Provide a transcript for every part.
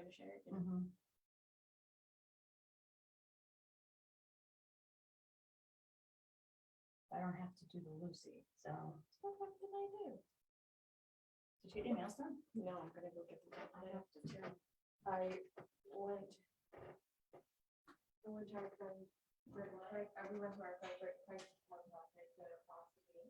to share it. You know? I don't have to do the Lucy, so what did I do? Did you get your nails done? No, I'm gonna go get them. I have to too. I went to our friend, we went to our friend, Price to talk about it, that are possibly.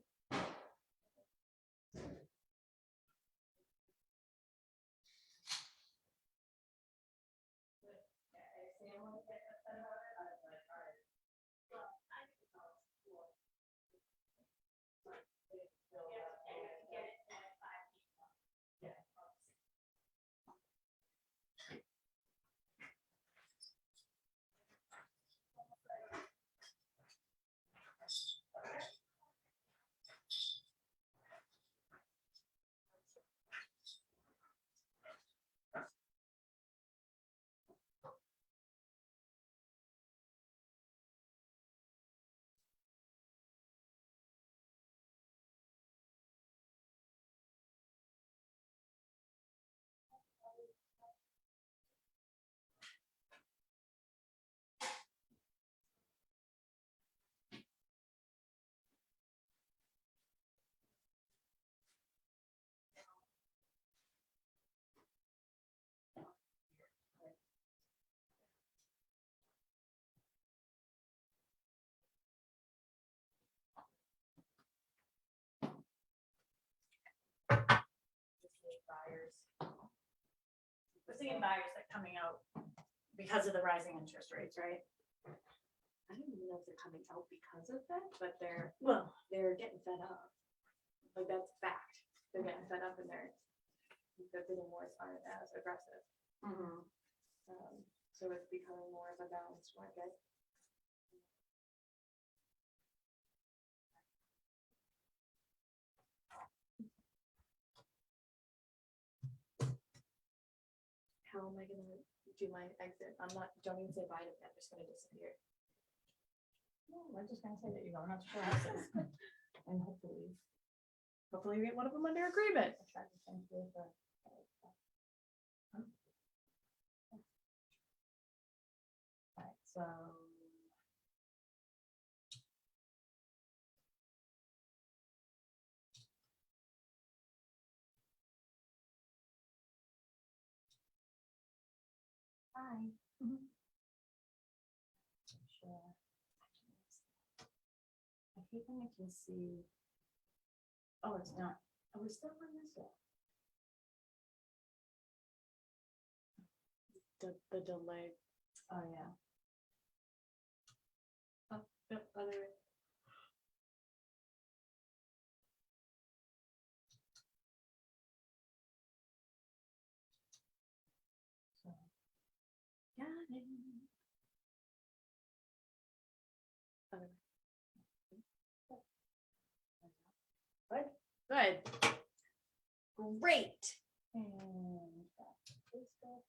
We're seeing buyers that coming out because of the rising interest rates, right? I don't even know if they're coming out because of that, but Well, they're getting fed up. Like, that's a fact. They're getting fed up and they're getting more as aggressive. So it's becoming more of a balanced market. How am I gonna do my exit? Don't even say bye to me, I'm just gonna disappear. no, we're just gonna say that you're going out to show houses. And hopefully Hopefully we get one of them under agreement. try to think with the. Alright, so. Hi. Sure. I hate when I can see. Oh, it's not. Oh, we're still on this yet. The delay. Oh, yeah. Yep, other way. So. Got it. Other Good. way. Good. Great. And back to Facebook.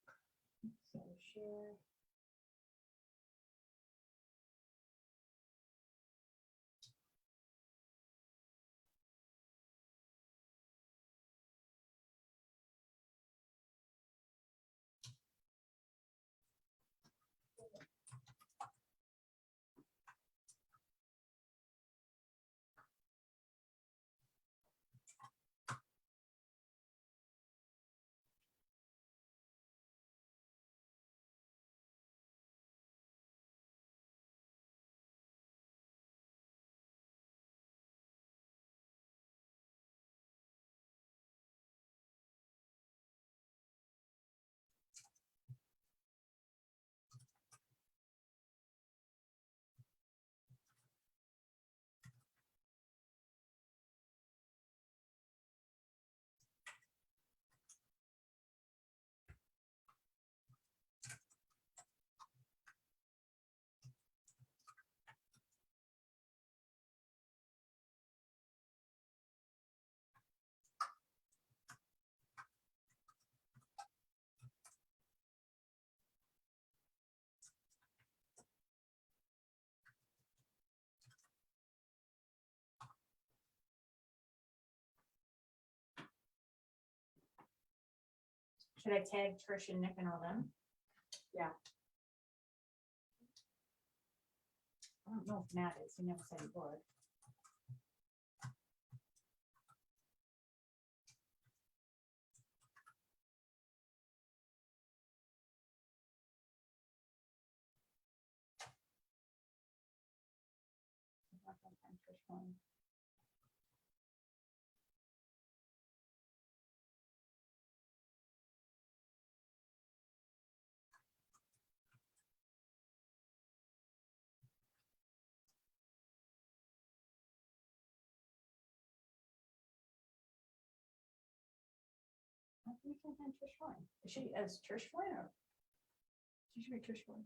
So share. Should I tag Trish and Nick and all them? Yeah. I don't know if Matt is, he never said he would. I think we can find Trish Fine. Is she as Trish Fine or? She should be Trish one.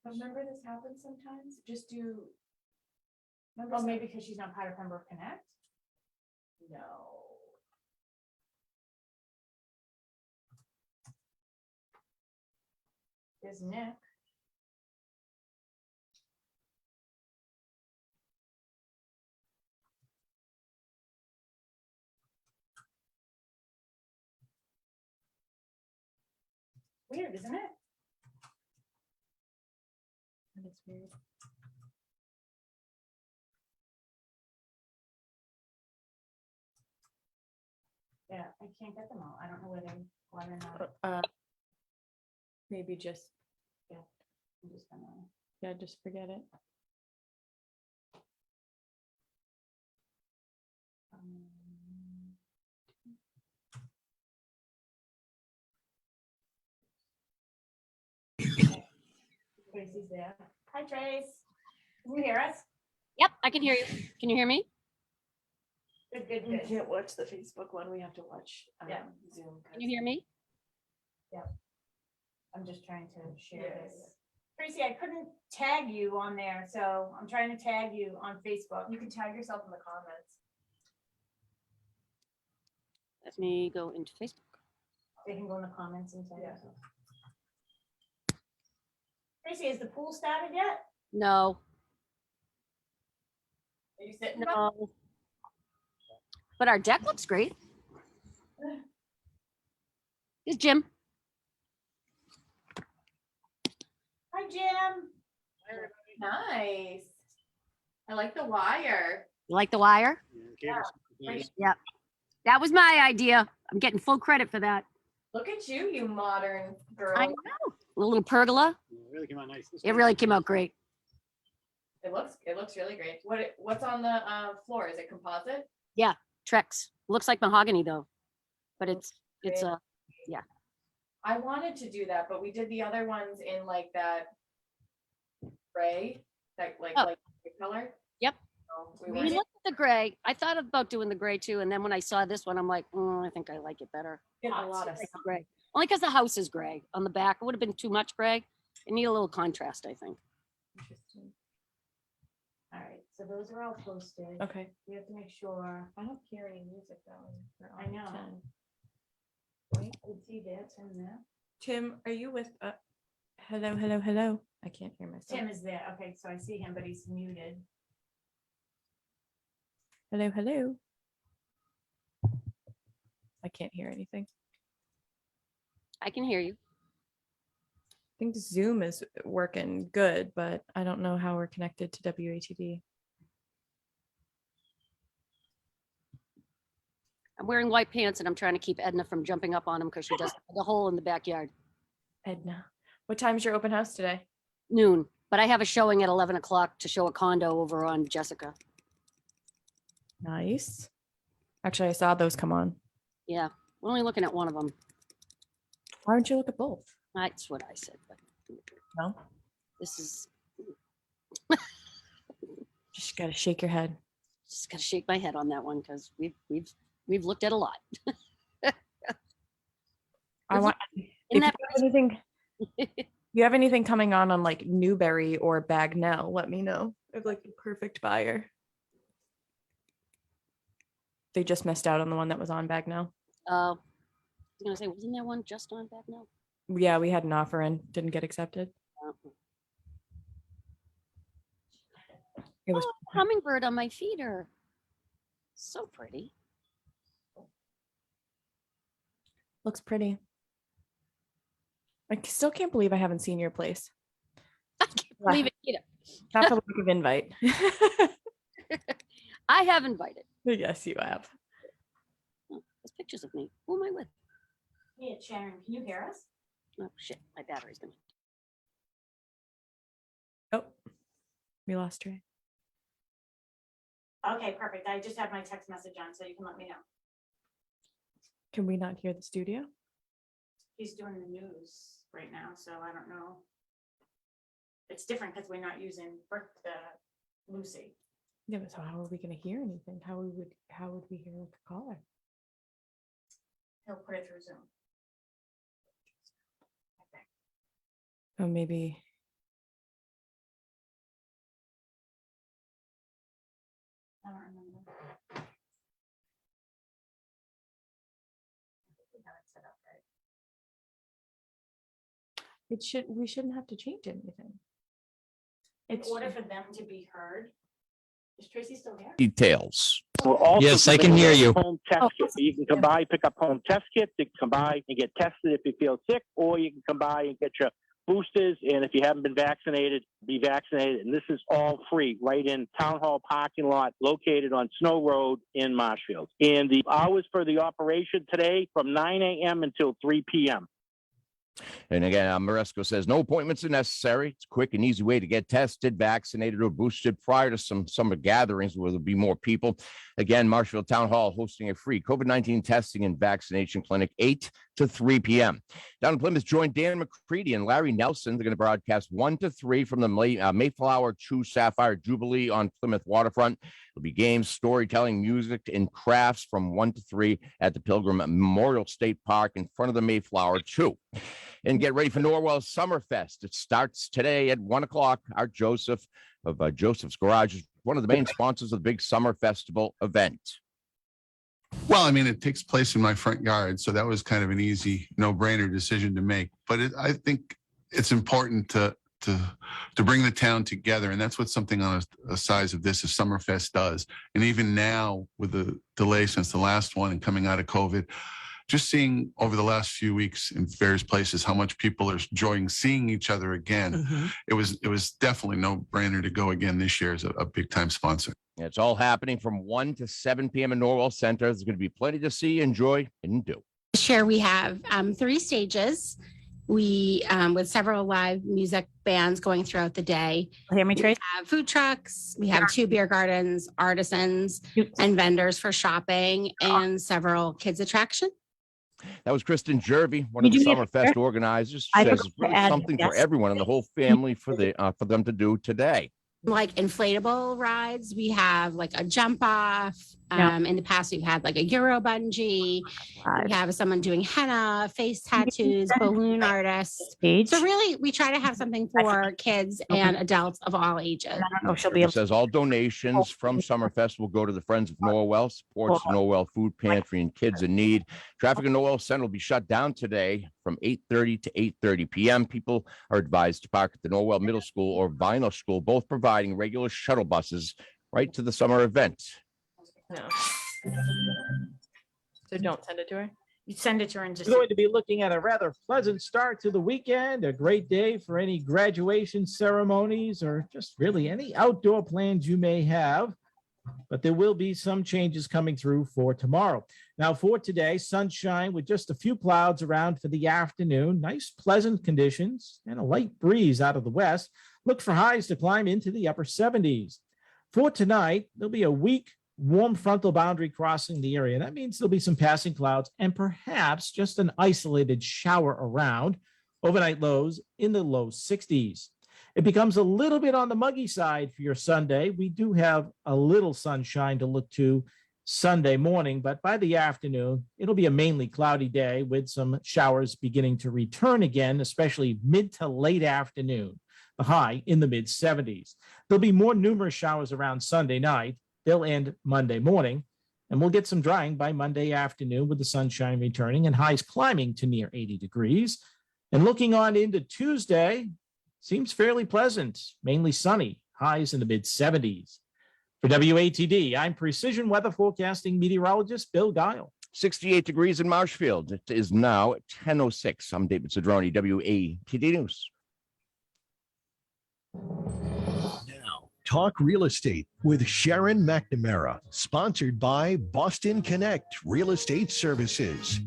But remember this happens sometimes, just do. Remember Oh, some- maybe because she's not part of Pembroke Connect? No. There's Nick. Weird, isn't it? That is weird. Yeah, I can't get them all. I don't know whether or not. Maybe just, I'm just gonna. yeah, just forget it. um, Tracy's there. Hi, Trace. Can you hear us? Yep, I can hear you. Can you hear me? Good, good, We good. can't watch the Facebook one, we have to watch Yeah. Zoom. Can you hear me? I'm just trying to share Yeah, this. Tracy, I couldn't tag you on there, so I'm trying to tag you on Facebook. You can tag yourself in the comments. Let me go into Facebook. They can go in the comments and tag Yeah. yourself. Tracy, is the pool started yet? No, Are you sitting? Bob? no. But our deck looks great. Here's Jim. Hi, Jim. Nice. I like the wire. You like the wire? Yeah. That was my idea. I'm getting full credit for that. Look at you, you modern girl. I know. A little pergola. It really came out nice. It really came out great. It looks really great. What's on the floor? Is it composite? Trex. Looks like mahogany though. But it's I wanted to do that, but we did the other ones in like that gray, that like Oh. like color. Yep. So we we weren't- looked at the gray. I thought about doing the gray too, and then when I saw this one, I'm like, I think I like it better. Getting a lot of Like the gray. Only because the house is gray on the back. It would have been too much gray. It need a little contrast, I think. interesting. All right, so those are all posted. Okay. We have to make sure. I don't hear any music though. We're I on know. 10. Wait, let's see there, Tim there. Tim, are you with? Hello. I can't hear myself. Tim is there. Okay, so I see him, but he's muted. Hello. I can't hear anything. I can hear you. I think Zoom is working good, but I don't know how we're connected to WATD. I'm wearing white pants and I'm trying to keep Edna from jumping up on him because she does the hole in the backyard. Edna, what time's your open house today? Noon, but I have a showing at 11 o'clock to show a condo over on Jessica. Nice. Actually, I saw those come on. Yeah, we're only looking at one of them. Why don't you look at both? That's what I said, but No, this is just gotta shake your head. just gotta shake my head on that one because we've looked at a lot. I want. In If that you have anything coming on like Newberry or Bagnell, let me know. I have like the perfect buyer. They just missed out on the one that was on Bagnell. I was gonna say, wasn't there one just on back now? Yeah, we had an offer and didn't get accepted. It was Oh, hummingbird on my feeder. So pretty. Looks pretty. Still can't believe I haven't seen your place. I can't believe it either. Not for lack of invite. I have invited. Yes, you have. Oh, there's pictures of me. Who am I with? Hey, Sharon, can you hear us? Oh shit, my battery's been. Oh, we lost Trey. Okay, perfect. I just have my text message on, so you can let me know. Can we not hear the studio? He's doing the news right now, so I don't know. It's different because we're not using Lucy. Yeah, but so how are we going to hear anything? How would we hear like a caller? He'll put it through Zoom. Okay. Oh, maybe. I don't remember. I think we have it set up right. We shouldn't have to change anything. In order for them to be heard, is Tracy still there? Details. We're also Yes, I can giving hear away you. Home test kits. You can come by, pick up home test kits. You can come by and get tested if you feel sick, or you can come by and get your boosters. And if you haven't been vaccinated, be vaccinated. And this is all free right in Town Hall parking lot located on Snow Road in Marshfield. And the hours for the operation today from 9 a.m. until 3 p.m. And again, Maresco says no appointments are necessary. It's a quick and easy way to get tested, vaccinated, or boosted prior to some summer gatherings where there'll be more people. Again, Marshfield Town Hall hosting a free COVID-19 testing and vaccination clinic 8 to 3 p.m. Down in Plymouth, join Dan McCready and Larry Nelson. They're going to broadcast 1 to 3 from the Mayflower True Sapphire Jubilee on Plymouth Waterfront. There'll be games, storytelling, music, and crafts from 1 to 3 at the Pilgrim Memorial State Park in front of the Mayflower 2. And get ready for Norwell's Summerfest. It starts today at 1 o'clock. Art Joseph of Joseph's Garage is one of the main sponsors of the big summer festival event. Well, I mean, it takes place in my front yard, so that was kind of an easy, no-brainer decision to make. But I think it's important to bring the town together, and that's what something on a size of this as Summerfest does. And even now, with the delay since the last one and coming out of COVID, just seeing over the last few weeks in various places how much people are enjoying seeing each other again. It was definitely no brainer to go again this year as a big time sponsor. It's all happening from 1 to 7 p.m. in Norwell Center. There's going to be plenty to see, enjoy, and do. This year we have 3 stages. We with several live music bands going throughout the day. Hear me, We Tracy? have food trucks. We have 2 beer gardens, artisans, and vendors for shopping, and several kids attractions. That was Kristen Jervey, one of the Summerfest organizers. I Says forgot it's really to add something for yes. everyone and the whole family for them to do today. Like inflatable rides, we have like a jump off. Yeah. In the past, we've had like a Euro bungee. We have someone doing henna, face tattoos, balloon artists. So really, we try to have something for kids and adults of all ages. I don't know if she'll be It able to. says all donations from Summerfest will go to the Friends of Norwell, supports the Norwell Food Pantry and Kids in Need. Traffic in Norwell Center will be shut down today from 8:30 to 8:30 p.m. People are advised to park at the Norwell Middle School or Vinyl School, both providing regular shuttle buses right to the summer event. No. So don't send it to her. You send it to her and just. We're going to be looking at a rather pleasant start to the weekend, a great day for any graduation ceremonies or just really any outdoor plans you may have. But there will be some changes coming through for tomorrow. Now for today, sunshine with just a few clouds around for the afternoon, nice pleasant conditions and a light breeze out of the west. Look for highs to climb into the upper 70s. For tonight, there'll be a weak warm frontal boundary crossing the area. That means there'll be some passing clouds and perhaps just an isolated shower around. Overnight lows in the low 60s. It becomes a little bit on the muggy side for your Sunday. We do have a little sunshine to look to Sunday morning, but by the afternoon, it'll be a mainly cloudy day with some showers beginning to return again, especially mid to late afternoon. The high in the mid 70s. There'll be more numerous showers around Sunday night. They'll end Monday morning, and we'll get some drying by Monday afternoon with the sunshine returning and highs climbing to near 80 degrees. And looking on into Tuesday, seems fairly pleasant, mainly sunny, highs in the mid 70s. For WATD, I'm Precision Weather Forecasting Meteorologist Bill Guile. 68 degrees in Marshfield. It is now 10:06. I'm David Cedrone, WATD News. Now, Talk Real Estate with Sharon McNamara, sponsored by Boston Connect Real Estate Services.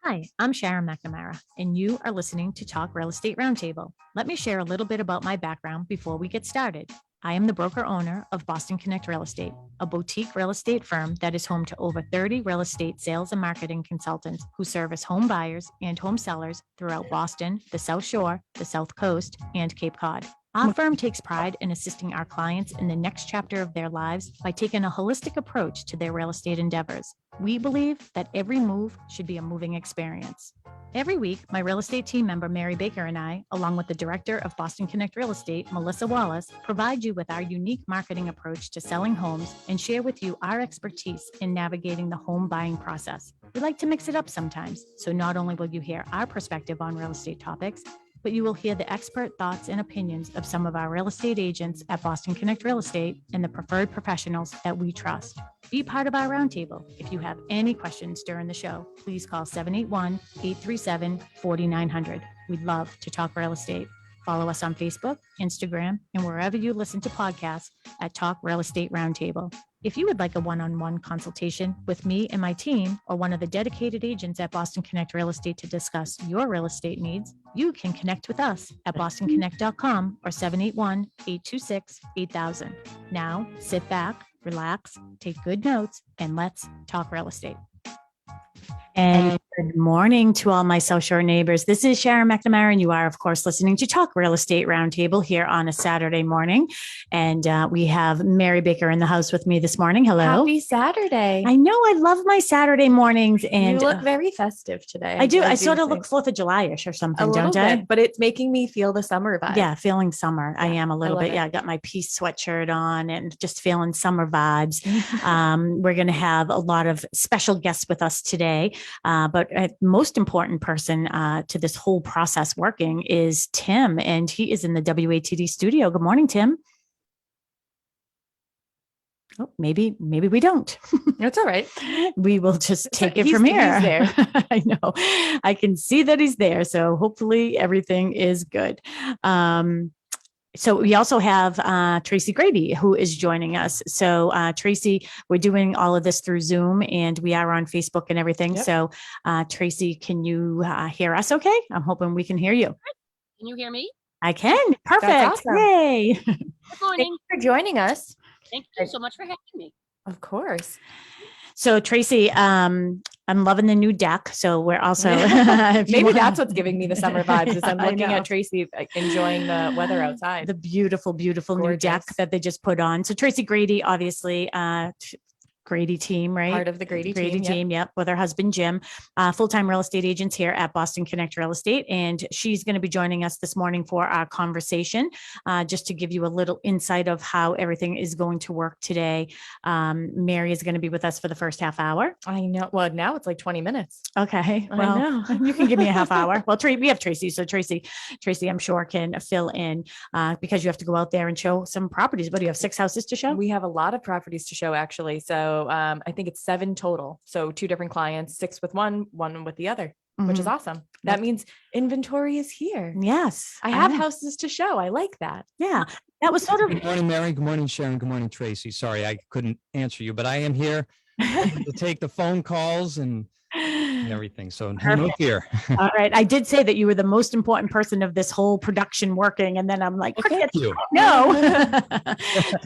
Hi, I'm Sharon McNamara, and you are listening to Talk Real Estate Roundtable. Let me share a little bit about my background before we get started. I am the broker owner of Boston Connect Real Estate, a boutique real estate firm that is home to over 30 real estate sales and marketing consultants who service home buyers and home sellers throughout Boston, the South Shore, the South Coast, and Cape Cod. Our firm takes pride in assisting our clients in the next chapter of their lives by taking a holistic approach to their real estate endeavors. We believe that every move should be a moving experience. Every week, my real estate team member, Mary Baker, and I, along with the director of Boston Connect Real Estate, Melissa Wallace, provide you with our unique marketing approach to selling homes and share with you our expertise in navigating the home buying process. We like to mix it up sometimes, so not only will you hear our perspective on real estate topics, but you will hear the expert thoughts and opinions of some of our real estate agents at Boston Connect Real Estate and the preferred professionals that we trust. Be part of our roundtable. If you have any questions during the show, please call 781-837-4900. We'd love to talk real estate. Follow us on Facebook, Instagram, and wherever you listen to podcasts at Talk Real Estate Roundtable. If you would like a one-on-one consultation with me and my team, or one of the dedicated agents at Boston Connect Real Estate to discuss your real estate needs, you can connect with us at bostonconnect.com or 781-826-8000. Now, sit back, relax, take good notes, and let's talk real estate. And good morning to all my South Shore neighbors. This is Sharon McNamara, and you are, of course, listening to Talk Real Estate Roundtable here on a Saturday morning. And we have Mary Baker in the house with me this morning. Hello. Happy Saturday. I know, I love my Saturday mornings. And you look very festive today. I do. I sort of look 4th of July-ish or something, don't I? But it's making me feel the summer vibe. Yeah, feeling summer. I am a little bit. it. Yeah, I got my peace sweatshirt on and just feeling summer vibes. We're going to have a lot of special guests with us today. But most important person to this whole process working is Tim, and he is in the WATD studio. Good morning, Tim. Oh, maybe we don't. It's all right. We will just take it from here. He's there. I know. I can see that he's there. So hopefully everything is good. So we also have Tracy Grady, who is joining us. So Tracy, we're doing all of this through Zoom, and we are on Facebook and everything. Yep. So Tracy, can you hear us okay? I'm hoping we can hear you. Can you hear me? I can. Perfect. That's awesome. Yay. Good Thank morning. you for joining us. Thank you so much for having me. Of course. So Tracy, I'm loving the new deck. So we're also Maybe that's what's giving me the summer vibes. Is I'm I looking know. at Tracy enjoying the weather outside. the beautiful new deck Gorgeous. that they just put on. So Tracy Grady, obviously, Grady team, right? Part of the Grady team, yep. team. Yep. With her husband, Jim, full-time real estate agents here at Boston Connect Real Estate. And she's going to be joining us this morning for our conversation, just to give you a little insight of how everything is going to work today. Mary is going to be with us for the first half hour. I know. Well, now it's like 20 minutes. Okay. I Well, know. you can give me a half hour. Well, we have Tracy. So Tracy, I'm sure can fill in because you have to go out there and show some properties. What do you have? 6 houses to show? We have a lot of properties to show, actually. So I think it's 7 total. So 2 different clients, 6 with one with the other, which is Mhm. awesome. That means inventory is here. Yes. I have know. houses to show. I like that. Yeah. That was sort of Good morning, Mary. Good morning, Sharon. Good morning, Tracy. Sorry, I couldn't answer you, but I am here to take the phone calls and everything. So no fear. all right. I did say that you were the most important person of this whole production working. And then I'm like, Well, thank you. no.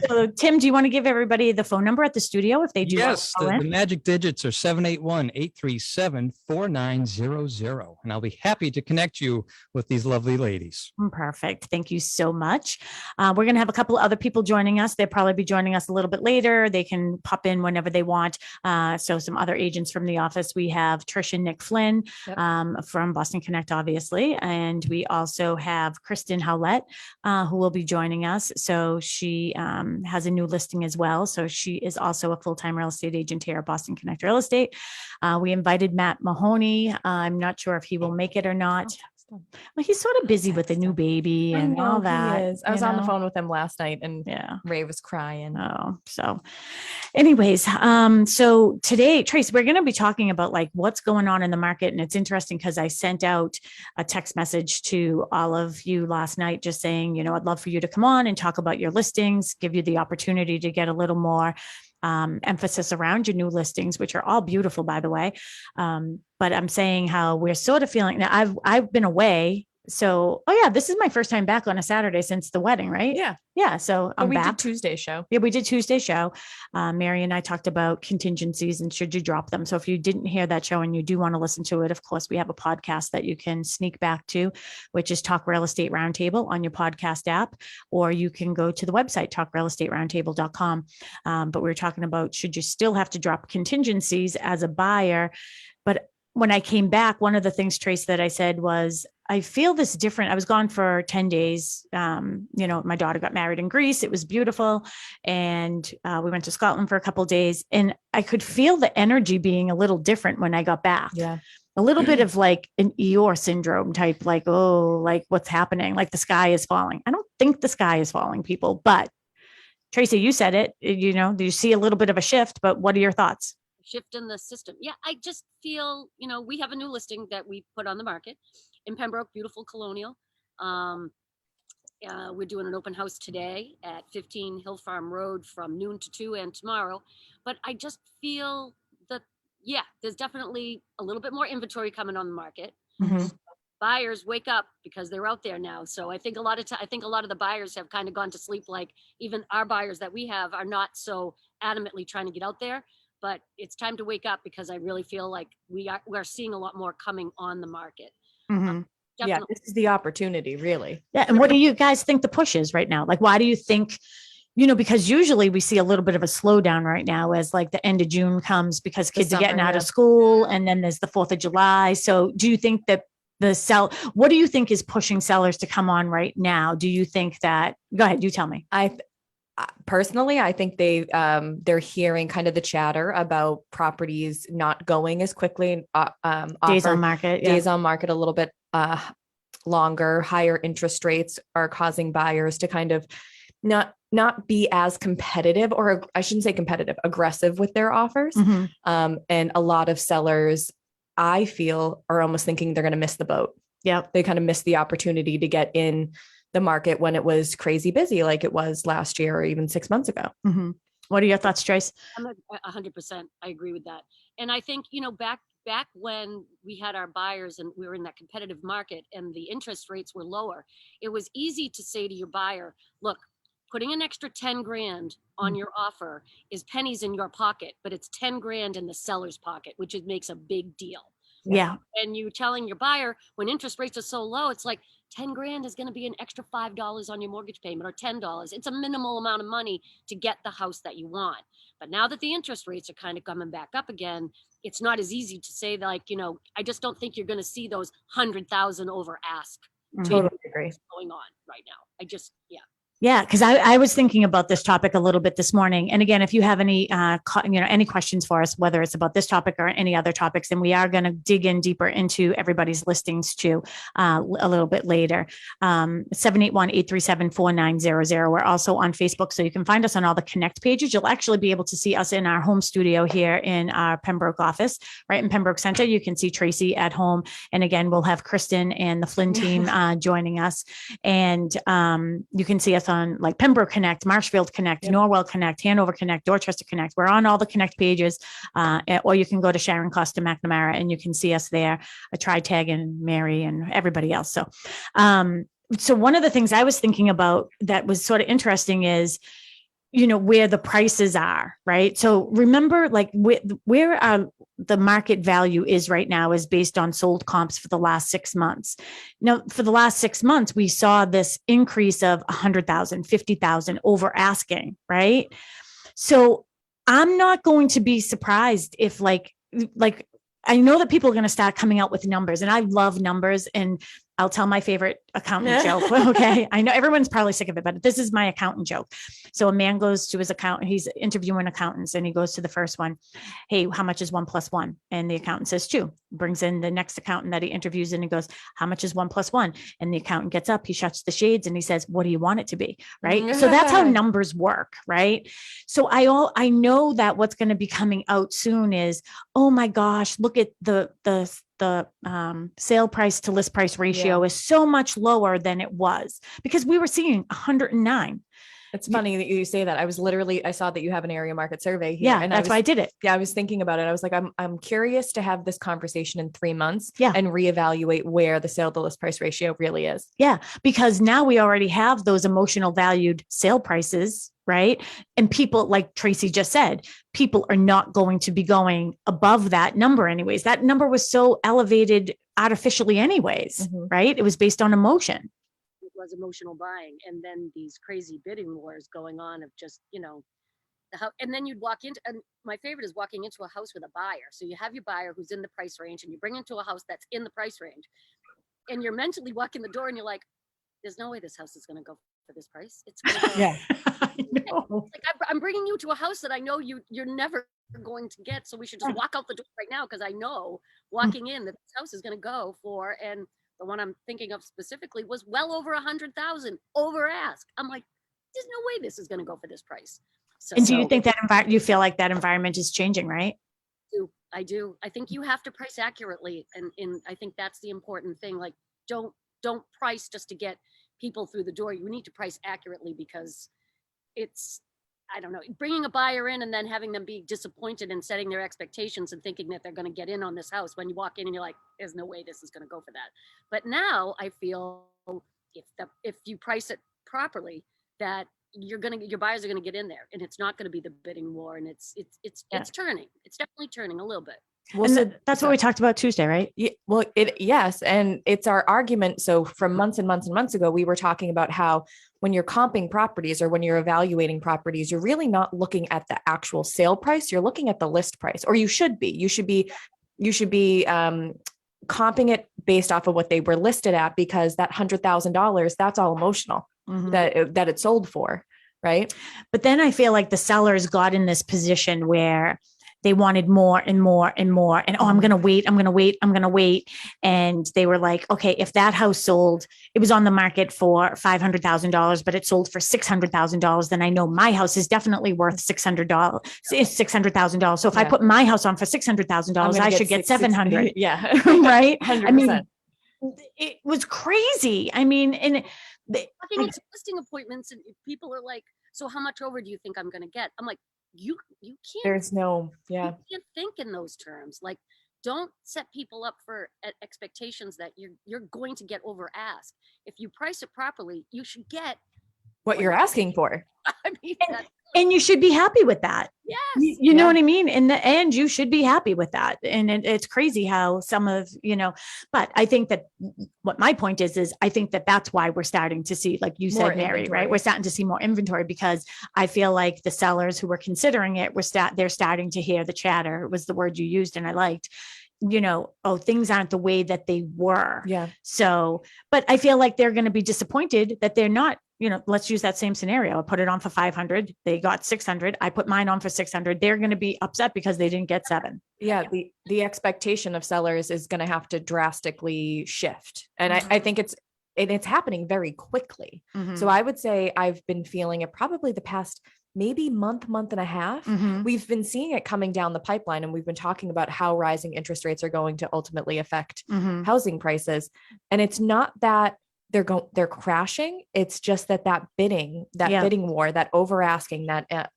So Tim, do you want to give everybody the phone number at the studio if they do? want to Yes, call the in? magic digits are 781-837-4900. And I'll be happy to connect you with these lovely ladies. Perfect. Thank you so much. We're going to have a couple of other people joining us. They'll probably be joining us a little bit later. They can pop in whenever they want. So some other agents from the office. We have Trish and Nick Flynn Yep. from Boston Connect, obviously. And we also have Kristen Howlett, who will be joining us. So she has a new listing as well. So she is also a full-time real estate agent here at Boston Connect Real Estate. We invited Matt Mahoney. I'm not sure if he will make it or not. Well, he's sort of busy with the new baby and all that. I was you on the know? phone with him last night and Yeah. Ray was crying. Oh, so anyways, so today, Trace, we're going to be talking about like what's going on in the market. And it's interesting because I sent out a text message to all of you last night, just saying, I'd love for you to come on and talk about your listings, give you the opportunity to get a little more emphasis around your new listings, which are all beautiful, by the way. But I'm saying how we're sort of feeling now. I've been away. So, this is my first time back on a Saturday since the wedding, right? Yeah. Yeah. So But I'm we back. did Tuesday show. Yeah, we did Tuesday show. Mary and I talked about contingencies and should you drop them. So if you didn't hear that show and you do want to listen to it, of course, we have a podcast that you can sneak back to, which is Talk Real Estate Roundtable on your podcast app, or you can go to the website, talkrealestateroundtable.com. But we were talking about, should you still have to drop contingencies as a buyer? But when I came back, one of the things, Trace, that I said was, I feel this different. I was gone for 10 days. My daughter got married in Greece. It was beautiful. And we went to Scotland for a couple of days. And I could feel the energy being a little different when I got back. Yeah. A little bit of like an Eeyore syndrome type, like, like what's happening? Like the sky is falling. I don't think the sky is falling, people. But Tracy, you said it, do you see a little bit of a shift? But what are your thoughts? Shift in the system. Yeah, I just feel, we have a new listing that we put on the market in Pembroke, beautiful colonial. We're doing an open house today at 15 Hill Farm Road from noon to 2 and tomorrow. But I just feel that, there's definitely a little bit more inventory coming on the market. Mm-hmm. Buyers wake up because they're out there now. So I think a lot of the buyers have kind of gone to sleep. Like even our buyers that we have are not so adamantly trying to get out there. But it's time to wake up because I really feel like we're seeing a lot more coming on the market. Mm-hmm. Yeah, this is the opportunity, really. Yeah. And what do you guys think the push is right now? Like, why do you think, because usually we see a little bit of a slowdown right now as like the end of June comes because kids are getting out of school and then there's the 4th of July. So do you think that what do you think is pushing sellers to come on right now? Do you think that, go ahead, you tell me. Personally, I think they're hearing kind of the chatter about properties not going as quickly. Days on market. Days on market a little bit longer. Higher interest rates are causing buyers to kind of not be as competitive, or I shouldn't say competitive, aggressive with their offers. Mm-hmm. And a lot of sellers, I feel, are almost thinking they're going to miss the boat. Yeah, they kind of missed the opportunity to get in the market when it was crazy busy, like it was last year or even 6 months ago. Mm-hmm. What are your thoughts, Trace? I'm 100%. I agree with that. And I think, back when we had our buyers and we were in that competitive market and the interest rates were lower, it was easy to say to your buyer, look, putting an extra 10 grand on your offer is pennies in your pocket, but it's 10 grand in the seller's pocket, which makes a big deal. Yeah. And you telling your buyer when interest rates are so low, it's like 10 grand is going to be an extra $5 on your mortgage payment or $10. It's a minimal amount of money to get the house that you want. But now that the interest rates are kind of coming back up again, it's not as easy to say like, I just don't think you're going to see those 100,000 over ask. Totally agree. Going on right now. Yeah, because I was thinking about this topic a little bit this morning. And again, if you have any, any questions for us, whether it's about this topic or any other topics, then we are going to dig in deeper into everybody's listings too a little bit later. 781-837-4900. We're also on Facebook, so you can find us on all the Connect pages. You'll actually be able to see us in our home studio here in our Pembroke office, right in Pembroke Center. You can see Tracy at home. And again, we'll have Kristen and the Flynn team joining us. And you can see us on like Pembroke Connect, Marshfield Connect, Norwell Connect, Hanover Connect, Dorchester Connect. We're on all the Connect pages, or you can go to Sharon Costa McNamara and you can see us there, Tag and Mary and everybody else. So, so one of the things I was thinking about that was sort of interesting is, where the prices are, right? So remember, like where the market value is right now is based on sold comps for the last 6 months. Now, for the last 6 months, we saw this increase of 100,000, 50,000 over asking, right? So I'm not going to be surprised if like I know that people are going to start coming out with numbers, and I love numbers, and I'll tell my favorite accountant joke. Okay. I know everyone's probably sick of it, but this is my accountant joke. So a man goes to his accountant, he's interviewing accountants, and he goes to the first one. Hey, how much is 1 + 1? And the accountant says 2. Brings in the next accountant that he interviews, and he goes, how much is 1 + 1? And the accountant gets up, he shuts the shades, and he says, what do you want it to be? Right. So that's how numbers work. Right. So I know that what's going to be coming out soon is, oh my gosh, look at the sale price to list price ratio is so much lower than it was, because we were seeing 109. It's funny that you say that. I saw that you have an area market survey here. Yeah, that's why I did it. Yeah, I was thinking about it. I was like, I'm curious to have this conversation in 3 months Yeah. and reevaluate where the sale to list price ratio really is. Yeah, because now we already have those emotional valued sale prices, right? And people, like Tracy just said, people are not going to be going above that number anyways. That number was so elevated artificially anyways, right? It was based on emotion. It was emotional buying, and then these crazy bidding wars going on of just, you know, and then you'd walk into, and my favorite is walking into a house with a buyer. So you have your buyer who's in the price range, and you bring into a house that's in the price range, and you're mentally walking the door, and you're like, there's no way this house is going to go for this price. It's gonna go. Yeah. Like I'm bringing you to a house that I know you're never going to get, so we should just walk out the door right now, because I know walking in that this house is going to go for, and the one I'm thinking of specifically was well over 100,000 over ask. I'm like, there's no way this is going to go for this price. So, And do you think that you feel like that environment is changing, right? I do. I think you have to price accurately, and I think that's the important thing. Like, don't price just to get people through the door. You need to price accurately, because it's, I don't know, bringing a buyer in and then having them be disappointed and setting their expectations and thinking that they're going to get in on this house when you walk in and you're like, there's no way this is going to go for that. But now I feel if you price it properly, that your buyers are going to get in there, and it's not going to be the bidding war, and it's turning. It's definitely turning a little bit. Well, And so that's what we talked about Tuesday, right? Yeah, well, yes. And it's our argument. So from months and months and months ago, we were talking about how when you're comping properties or when you're evaluating properties, you're really not looking at the actual sale price. You're looking at the list price, or you should be. You should be comping it based off of what they were listed at, because that $100,000, that's all emotional that it sold for, right? But then I feel like the sellers got in this position where they wanted more and more and more. And, I'm going to wait. And they were like, okay, if that house sold, it was on the market for $500,000, but it sold for $600,000, then I know my house is definitely worth $600,000. So if I put my house on for $600,000, I should get 700. Yeah. Right. 100%. I mean, it was crazy. I mean, and Talking into listing appointments, and people are like, so how much over do you think I'm going to get? I'm like, you can't. There's no, You can't think in those terms. Like, don't set people up for expectations that you're going to get over ask. If you price it properly, you should get what you're asking for. I mean, and you should be happy with that. yes. You know what I mean? In the end, you should be happy with that. And it's crazy how some of, but I think that what my point is I think that that's why we're starting to see, like you More said, Mary, inventory. right? We're starting to see more inventory, because I feel like the sellers who were considering it they're starting to hear the chatter, was the word you used, and I liked, things aren't the way that they were. Yeah. So, but I feel like they're going to be disappointed that they're not, let's use that same scenario. I put it on for 500. They got 600. I put mine on for 600. They're going to be upset because they didn't get 7. Yeah. The expectation of sellers is going to have to drastically shift. And I think it's happening very quickly. So I would say I've been feeling it probably the past maybe month and a half. We've been seeing it coming down the pipeline, and we've been talking about how rising interest rates are going to ultimately affect housing prices. And it's not that they're crashing. It's just that bidding war, that over asking, that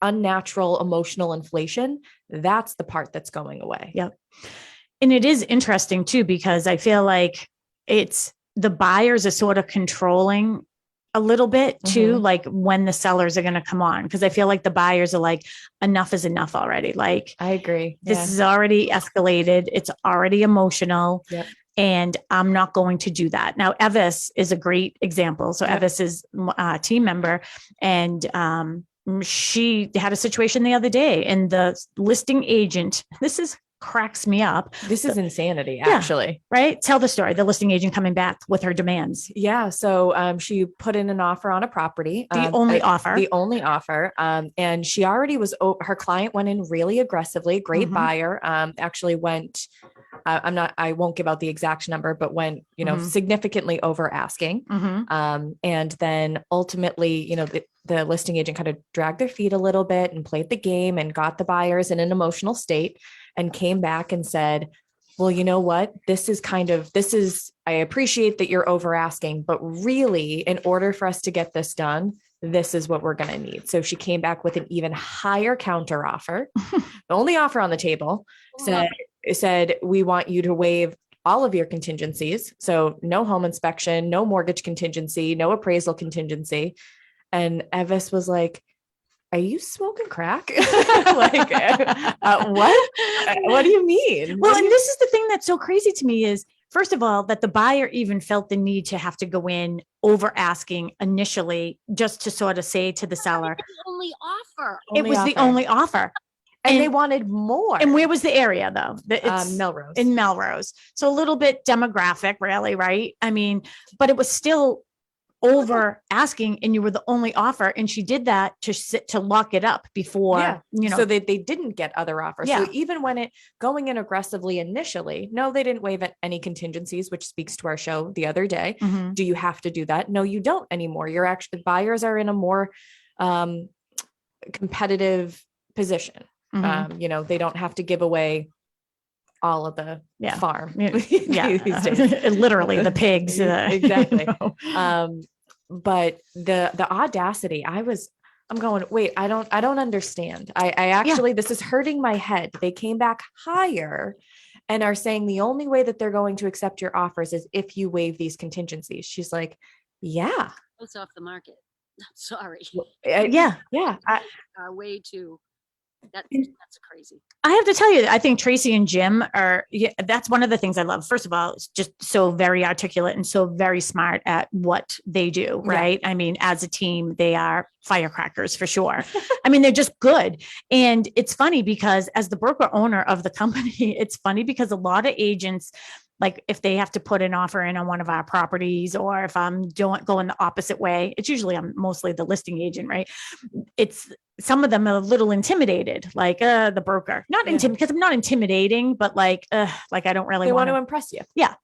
unnatural emotional inflation, that's the part that's going away. Yep. And it is interesting too, because I feel like it's the buyers are sort of controlling a little bit too, like when the sellers are going to come on. Cause I feel like the buyers are like, enough is enough already. Like, I agree. This is already escalated. It's already emotional. Yep. And I'm not going to do that. Now, Evis is a great example. So Evis is a team member, and she had a situation the other day, and the listing agent, this is cracks me up. This is insanity, Yeah. actually. Right? Tell the story. The listing agent coming back with her demands. Yeah. So she put in an offer on a property. The only offer. The only offer. And she already was, her client went in really aggressively. Great Mhm. buyer. Actually went, I won't give out the exact number, but went, Mhm. significantly over asking. Mhm. And then ultimately, the listing agent kind of dragged their feet a little bit and played the game and got the buyers in an emotional state and came back and said, well, you know what? I appreciate that you're over asking, but really, in order for us to get this done, this is what we're going to need. So she came back with an even higher counter offer. The only offer on the table said, we want you to waive all of your contingencies. So no home inspection, no mortgage contingency, no appraisal contingency. And Evis was like, are you smoking crack? Like, what? What do you mean? Well, and this is the thing that's so crazy to me is, first of all, that the buyer even felt the need to have to go in over asking initially just to sort of say to the seller, Only offer. it was the only offer. And they wanted more. And where was the area though? It's Melrose. In Melrose. So a little bit demographic, really, right? I mean, but it was still over asking, and you were the only offer. And she did that to lock it up before, so they didn't get other offers. Yeah. So even when going in aggressively initially, no, they didn't waive any contingencies, which speaks to our show the other day. Mhm. Do you have to do that? No, you don't anymore. Buyers are in a more competitive position. Mhm. They don't have to give away all of the farm. Yeah. These days. Literally the pigs. Exactly. But the audacity, I'm going, wait, I don't understand. I actually, this is hurting my head. They came back higher and are saying the only way that they're going to accept your offers is if you waive these contingencies. She's like, yeah. It's off the market. Sorry. Yeah. Our way to that's crazy. I have to tell you, I think Tracy and Jim that's one of the things I love. First of all, it's just so very articulate and so very smart at what they do, right? I mean, as a team, they are firecrackers for sure. I mean, they're just good. And it's funny because as the broker owner of the company, it's funny because a lot of agents, like if they have to put an offer in on one of our properties, or if I'm going the opposite way, it's usually I'm mostly the listing agent, right? Some of them are a little intimidated, like the broker, because I'm not intimidating, but like I don't really want to impress you. Yeah.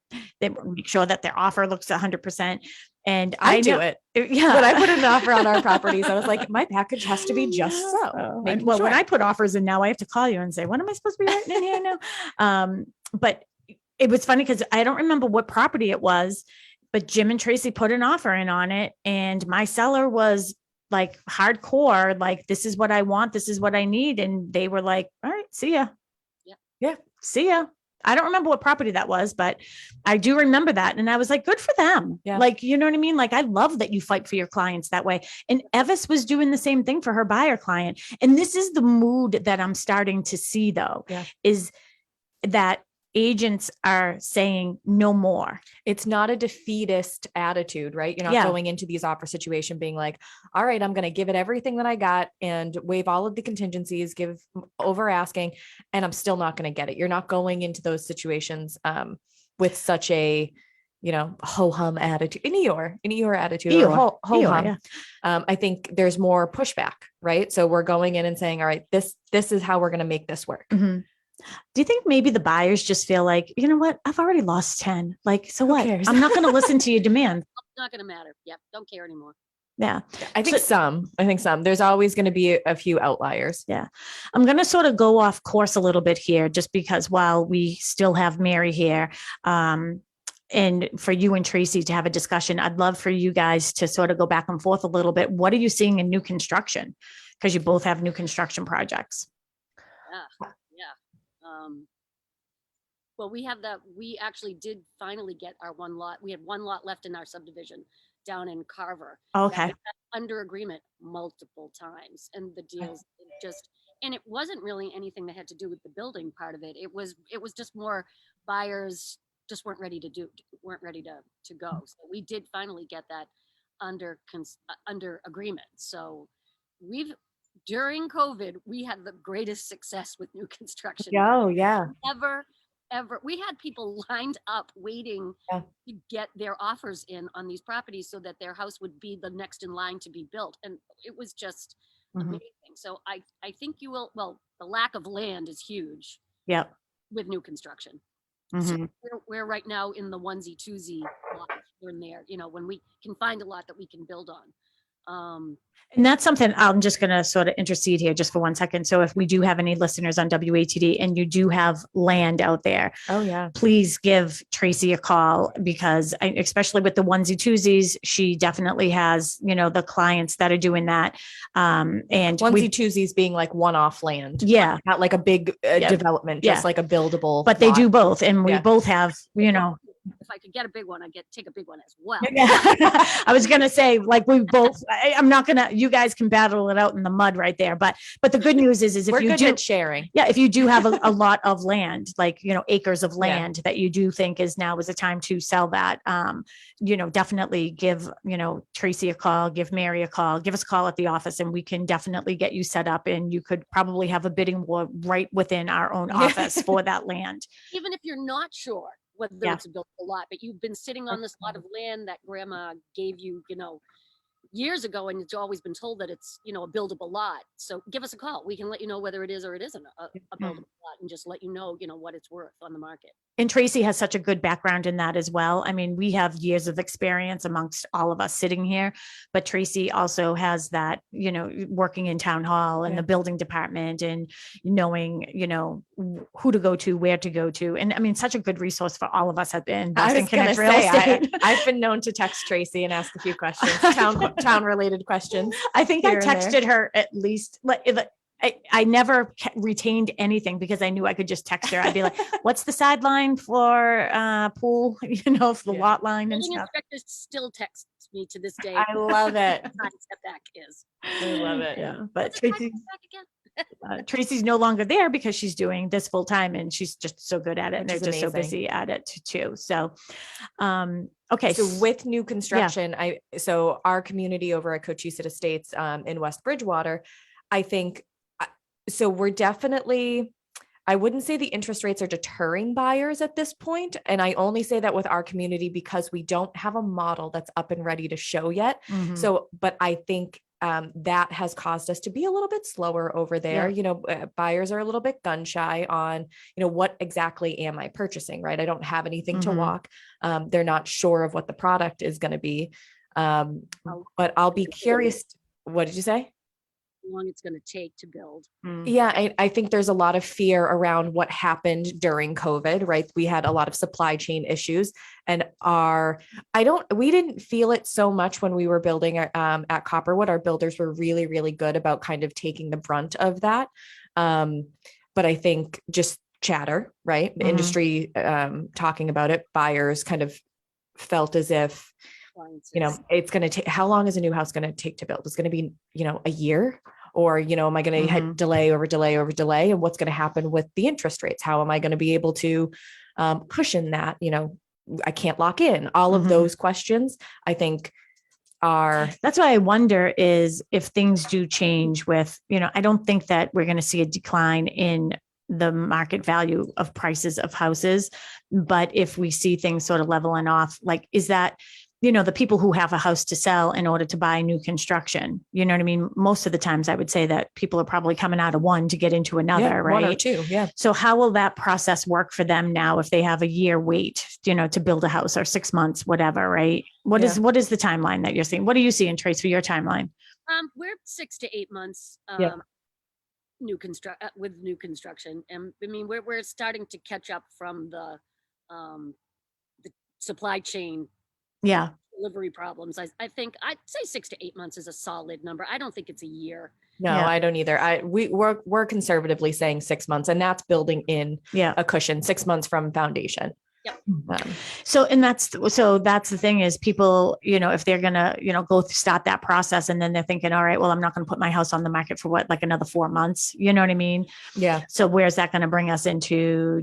They make sure that their offer looks 100%. And I do it. Yeah. When I put an offer on our properties, I was like, my package has to be just so. When I put offers in now, I have to call you and say, what am I supposed to be writing in here now? But it was funny because I don't remember what property it was, but Jim and Tracy put an offer in on it. And my seller was like hardcore, like, this is what I want. This is what I need. And they were like, all right, see ya. Yeah. See ya. I don't remember what property that was, but I do remember that. And I was like, good for them. Yeah. Like, you know what I mean? Like, I love that you fight for your clients that way. And Evis was doing the same thing for her buyer client. And this is the mood that I'm starting to see though, is that agents are saying no more. It's not a defeatist attitude, right? You're not going into these offer situation being like, all right, I'm going to give it everything that I got and waive all of the contingencies, give over asking, and I'm still not going to get it. You're not going into those situations with such a, ho-hum attitude, an Eeyore attitude, or ho-hum. I think there's more pushback, right? So we're going in and saying, all right, this is how we're going to make this work. Mm-hmm. Do you think maybe the buyers just feel like, you know what? I've already lost 10. Like, so what? cares? I'm not going to listen to your demand. It's not going to matter. Yep. Don't care anymore. Yeah. I think some. There's always going to be a few outliers. Yeah. I'm going to sort of go off course a little bit here, just because while we still have Mary here, and for you and Tracy to have a discussion, I'd love for you guys to sort of go back and forth a little bit. What are you seeing in new construction? Because you both have new construction projects. Yeah. Well, we actually did finally get our one lot. We had one lot left in our subdivision down in Carver. Okay. Under agreement multiple times. And the deals and it wasn't really anything that had to do with the building part of it. It was just more buyers just weren't ready to go. So we did finally get that under agreement. So we've during COVID, we had the greatest success with new construction. Oh, yeah. Ever. We had people lined up waiting Yeah. to get their offers in on these properties so that their house would be the next in line to be built. And it was just amazing. So I think you will, well, the lack of land is huge Yep. with new construction. So we're right now in the onesie twosie lot here and there, when we can find a lot that we can build on. And that's something I'm just going to sort of intercede here just for 1 second. So if we do have any listeners on WATD and you do have land out there, Oh, yeah. please give Tracy a call because especially with the onesie twosies, she definitely has, the clients that are doing that. And Onesie twosies being like one-off land. Yeah. Not like a big development, just like a buildable. But they lot. do both. And we Yeah. both have, If I could get a big one, I'd take a big one as well. I was going to say, like, we both, I'm not going to, you guys can battle it out in the mud right there. But the good news is if We're you good do at sharing. Yeah, if you do have a lot of land, like, acres of land that you do think is the time to sell that, definitely give, Tracy a call, give Mary a call, give us a call at the office and we can definitely get you set up and you could probably have a bidding war right within our own office for that land. Even if you're not sure whether it's a buildable lot, but you've been sitting on this lot of land that grandma gave you, years ago, and it's always been told that it's, a buildable lot. So give us a call. We can let you know whether it is or it isn't a buildable lot and just let you know, what it's worth on the market. And Tracy has such a good background in that as well. I mean, we have years of experience amongst all of us sitting here, but Tracy also has that, working in town hall and the building department and knowing, who to go to, where to go to. And I mean, such a good resource for all of us at the Boston Connect Real Estate. I've been known to text Tracy and ask a few questions, town related questions. I think I here and there. texted her at least I never retained anything because I knew I could just text her. I'd be like, what's the sideline for pool, for the lot line and Building stuff. inspector still texts me to this day. I love it. What time setback is. I love it. Yeah. But What's the time Tracy, setback again? Tracy's no longer there because she's doing this full time and she's just so good at it. And they're Which just is so amazing. busy at it too. So, okay. So with new construction, so our community over at Cochise Estates in West Bridgewater, I think, so we're definitely, I wouldn't say the interest rates are deterring buyers at this point. And I only say that with our community because we don't have a model that's up and ready to show yet. So, but I think that has caused us to be a little bit slower over there. Buyers are a little bit gun shy on, what exactly am I purchasing, right? I don't have anything to walk. They're not sure of what the product is going to be. But I'll be curious. What did you say? How long it's going to take to build. Yeah, I think there's a lot of fear around what happened during COVID, right? We had a lot of supply chain issues and we didn't feel it so much when we were building at Copperwood. Our builders were really, really good about kind of taking the brunt of that. But I think just chatter, right? The industry talking about it, buyers kind of felt as if, it's going to take, how long is a new house going to take to build? It's going to be, a year. Or, am I going to delay over delay over delay? And what's going to happen with the interest rates? How am I going to be able to cushion that? I can't lock in. All of those questions, I think, are. That's why I wonder is if things do change with, I don't think that we're going to see a decline in the market value of prices of houses. But if we see things sort of leveling off, like, is that, the people who have a house to sell in order to buy new construction, you know what I mean? Most of the times I would say that people are probably coming out of one to get into another, right? One or two, yeah. So how will that process work for them now if they have a year wait, to build a house or 6 months, whatever, right? What is the timeline that you're seeing? What are you seeing, Trace, for your timeline? We're 6 to 8 months. With new construction. And I mean, we're starting to catch up from the supply chain delivery problems. I think I'd say 6 to 8 months is a solid number. I don't think it's a year. No, I don't either. We're conservatively saying 6 months, and that's building in a cushion, 6 months from foundation. So, and that's the thing is people, if they're gonna, start that process and then they're thinking, all right, well, I'm not going to put my house on the market for like another 4 months. You know what I mean? Yeah. So where's that going to bring us into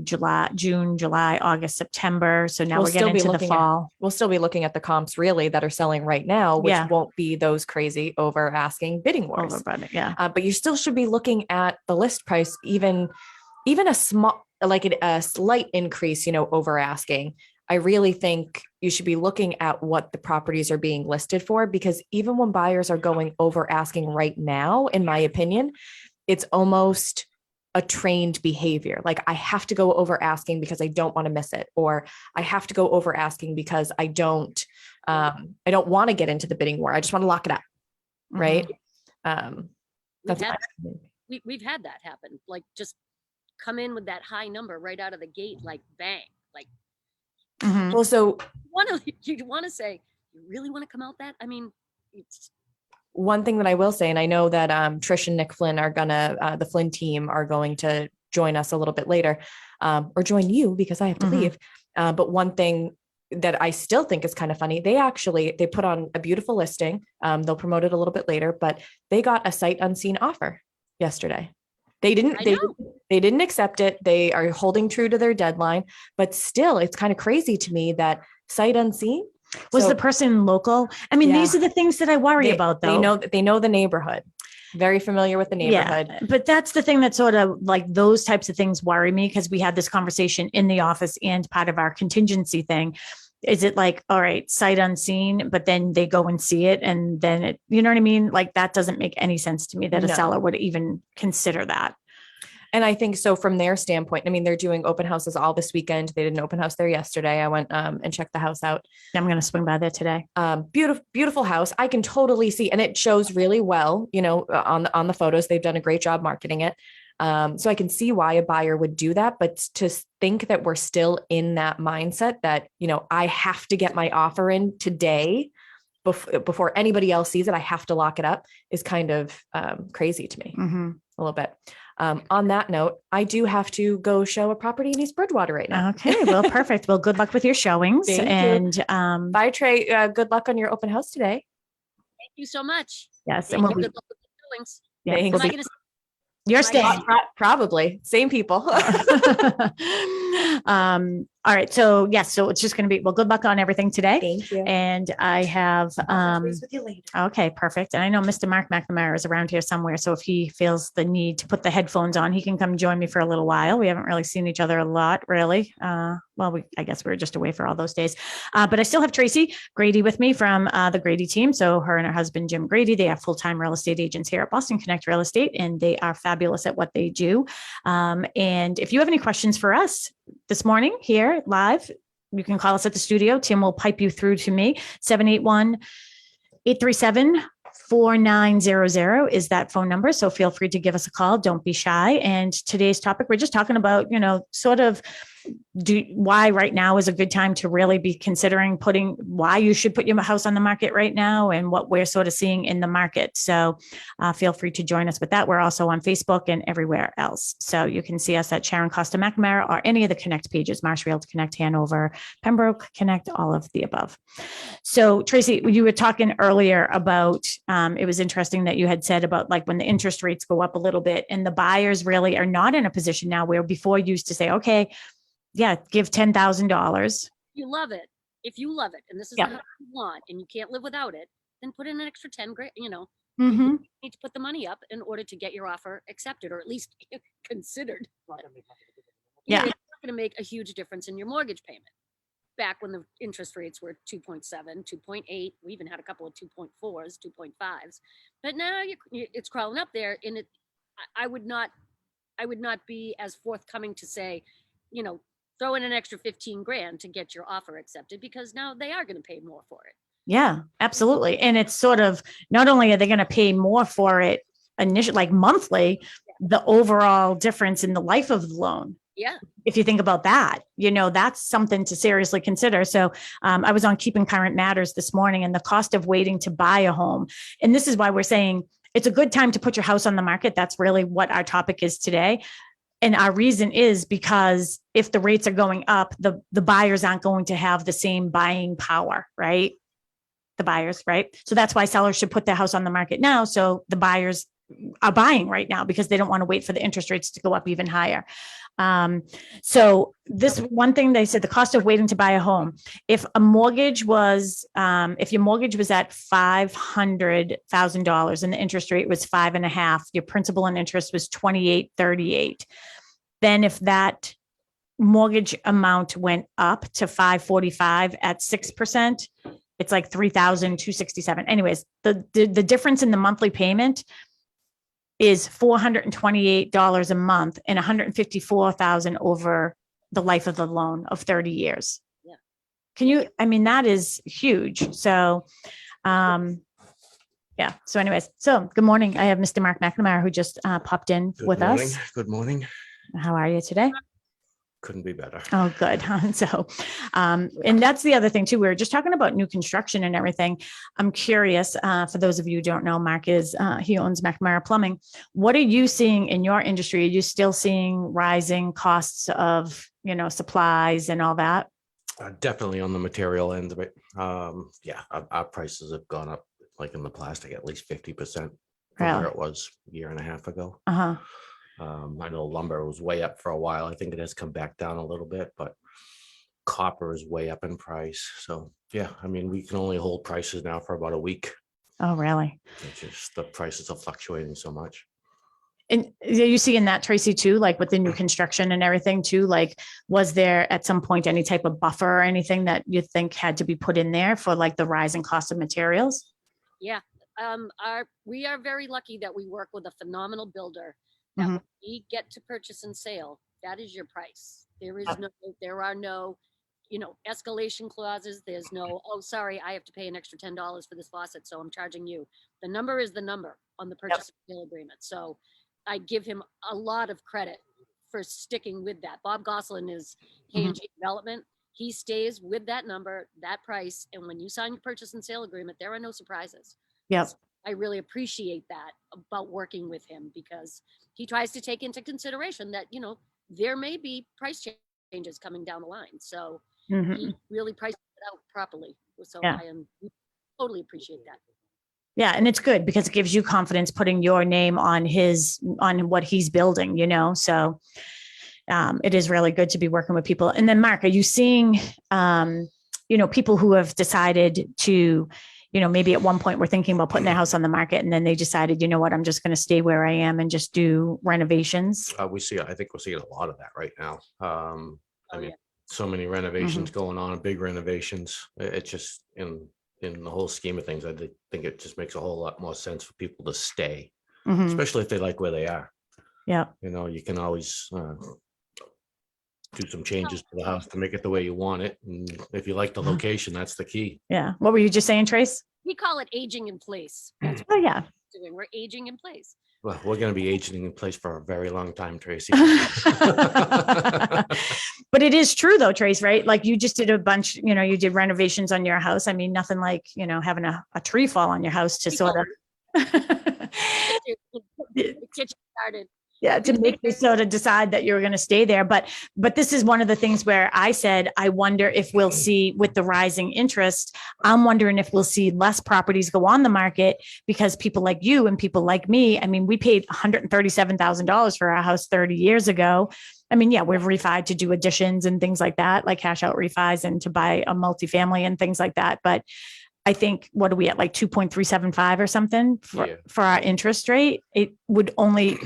June, July, August, September? So now We'll we're still getting be into the looking fall. We'll still be looking at the comps really that are selling right now, which Yeah. won't be those crazy over asking bidding wars. Yeah. But you still should be looking at the list price, even a small, like a slight increase, over asking. I really think you should be looking at what the properties are being listed for, because even when buyers are going over asking right now, in my opinion, it's almost a trained behavior. Like I have to go over asking because I don't want to miss it, or I have to go over asking because I don't want to get into the bidding war. I just want to lock it up. Right. We've had that happen. Like just come in with that high number right out of the gate, like bang, like. Well, so you want to say, you really want to come out that? I mean, it's. One thing that I will say, and I know that Trish and Nick Flynn are the Flynn team are going to join us a little bit later, or join you because I have to leave. But one thing that I still think is kind of funny, they put on a beautiful listing. They'll promote it a little bit later, but they got a sight unseen offer yesterday. They didn't accept it. They are holding true to their deadline, but still it's kind of crazy to me that sight unseen. Was the person local? I mean, these are the things that I worry about though. They know the neighborhood, very familiar with the neighborhood. Yeah, but that's the thing that sort of like those types of things worry me, because we had this conversation in the office and part of our contingency thing. Is it like, all right, sight unseen, but then they go and see it and then it, you know what I mean? Like that doesn't make any sense to me that a seller would even consider that. And I think so from their standpoint, I mean, they're doing open houses all this weekend. They did an open house there yesterday. I went and checked the house out. I'm going to swing by there today. Beautiful, beautiful house. I can totally see, and it shows really well, on the photos. They've done a great job marketing it. So I can see why a buyer would do that, but to think that we're still in that mindset that, I have to get my offer in today before anybody else sees it, I have to lock it up, is kind of crazy to me a little bit. On that note, I do have to go show a property in East Bridgewater right now. Okay, well, perfect. Well, good luck with your showings. Thank you. Bye, Trey. Good luck on your open house today. Thank you so much. Yes, and good luck with the showings. Thanks. You're staying. Probably same people. All right. So yes, so it's just going to be, well, good luck on everything today. Thank you. And I have, with you later. Okay, perfect. And I know Mr. Mark McNamara is around here somewhere. So if he feels the need to put the headphones on, he can come join me for a little while. We haven't really seen each other a lot, really. I guess we were just away for all those days. But I still have Tracy Grady with me from the Grady team. So her and her husband, Jim Grady, they are full-time real estate agents here at Boston Connect Real Estate, and they are fabulous at what they do. And if you have any questions for us this morning here live, you can call us at the studio. Tim will pipe you through to me. 781-837-4900 is that phone number. So feel free to give us a call. Don't be shy. And today's topic, we're just talking about, sort of why right now is a good time to really be considering why you should put your house on the market right now and what we're sort of seeing in the market. So feel free to join us with that. We're also on Facebook and everywhere else. So you can see us at Sharon Costa McNamara or any of the Connect pages, Marsh Realtor Connect, Hanover, Pembroke Connect, all of the above. So Tracy, you were talking earlier about, it was interesting that you had said about like when the interest rates go up a little bit and the buyers really are not in a position now where before you used to say, okay, yeah, give $10,000. You love it. If you love it, and this is the house you want, and you can't live without it, then put in an extra 10 grand, You need to put the money up in order to get your offer accepted, or at least considered. Yeah. It's not going to make a huge difference in your mortgage payment. Back when the interest rates were 2.7, 2.8, we even had a couple of 2.4s, 2.5s, but now it's crawling up there. And I would not be as forthcoming to say, throw in an extra 15 grand to get your offer accepted, because now they are going to pay more for it. Yeah, absolutely. And it's sort of, not only are they going to pay more for it initially, like monthly, the overall difference in the life of the loan. Yeah. If you think about that, that's something to seriously consider. So I was on Keeping Current Matters this morning, and the cost of waiting to buy a home. And this is why we're saying it's a good time to put your house on the market. That's really what our topic is today. And our reason is because if the rates are going up, the buyers aren't going to have the same buying power, right? The buyers, right? So that's why sellers should put their house on the market now. So the buyers are buying right now because they don't want to wait for the interest rates to go up even higher. So this one thing they said, the cost of waiting to buy a home. If a mortgage was, if your mortgage was at $500,000 and the interest rate was 5.5, your principal and interest was 28.38. Then if that mortgage amount went up to 545 at 6%, it's like 3,267. Anyways, the difference in the monthly payment is $428 a month and $154,000 over the life of the loan of 30 years. Yeah. Can you, I mean, that is huge. So, yeah. So anyways, so good morning. I have Mr. Mark McNamara who just popped in with us. Good morning. How are you today? Couldn't be better. Oh, good. So, and that's the other thing too. We were just talking about new construction and everything. I'm curious, for those of you who don't know, Mark is, he owns McNamara Plumbing. What are you seeing in your industry? Are you still seeing rising costs of, supplies and all that? Definitely on the material end of it. Yeah, our prices have gone up, like in the plastic, at least 50% from Really? where it was a year and a half ago. Uh-huh. I know lumber was way up for a while. I think it has come back down a little bit, but copper is way up in price. So yeah, I mean, we can only hold prices now for about a week. Oh, really? It's just the prices are fluctuating so much. And are you seeing that, Tracy, too, like with the new construction and everything too? Like, was there at some point any type of buffer or anything that you think had to be put in there for like the rising cost of materials? Yeah. We are very lucky that we work with a phenomenal builder that Mhm. when we get to purchase and sale, that is your price. There are no, escalation clauses. There's no, oh, sorry, I have to pay an extra $10 for this faucet, so I'm charging you. The number is the number on the purchase and sale agreement. So I give him a lot of credit for sticking with that. Bob Gosselin is K&G Development. He stays with that number, that price, and when you sign your purchase and sale agreement, there are no surprises. Yep. I really appreciate that about working with him because he tries to take into consideration that, there may be price changes coming down the line. So he really priced it out properly. So Yeah. we totally appreciate that. Yeah. And it's good because it gives you confidence putting your name on what he's building, so it is really good to be working with people. And then Mark, are you seeing, people who have decided to, maybe at one point we're thinking about putting their house on the market and then they decided, you know what, I'm just going to stay where I am and just do renovations? I think we're seeing a lot of that right now. I mean, so many renovations going on, big renovations. It's just in the whole scheme of things, I think it just makes a whole lot more sense for people to stay, especially if they like where they are. Yeah. You can always do some changes to the house to make it the way you want it. And if you like the location, that's the key. Yeah. What were you just saying, Trace? We call it aging in place. That's Oh, yeah. we're aging in place. Well, we're going to be aging in place for a very long time, Tracy. But it is true though, Trace, right? Like you just did a bunch, you did renovations on your house. I mean, nothing like, having a tree fall on your house to sort of Get started. Yeah, to make you sort of decide that you're going to stay there. But this is one of the things where I said, I wonder if we'll see with the rising interest, I'm wondering if we'll see less properties go on the market because people like you and people like me, I mean, we paid $137,000 for our house 30 years ago. I mean, yeah, we've refied to do additions and things like that, like cash out refis and to buy a multifamily and things like that. But I think, what are we at, like 2.375 or something for our interest rate? It would only,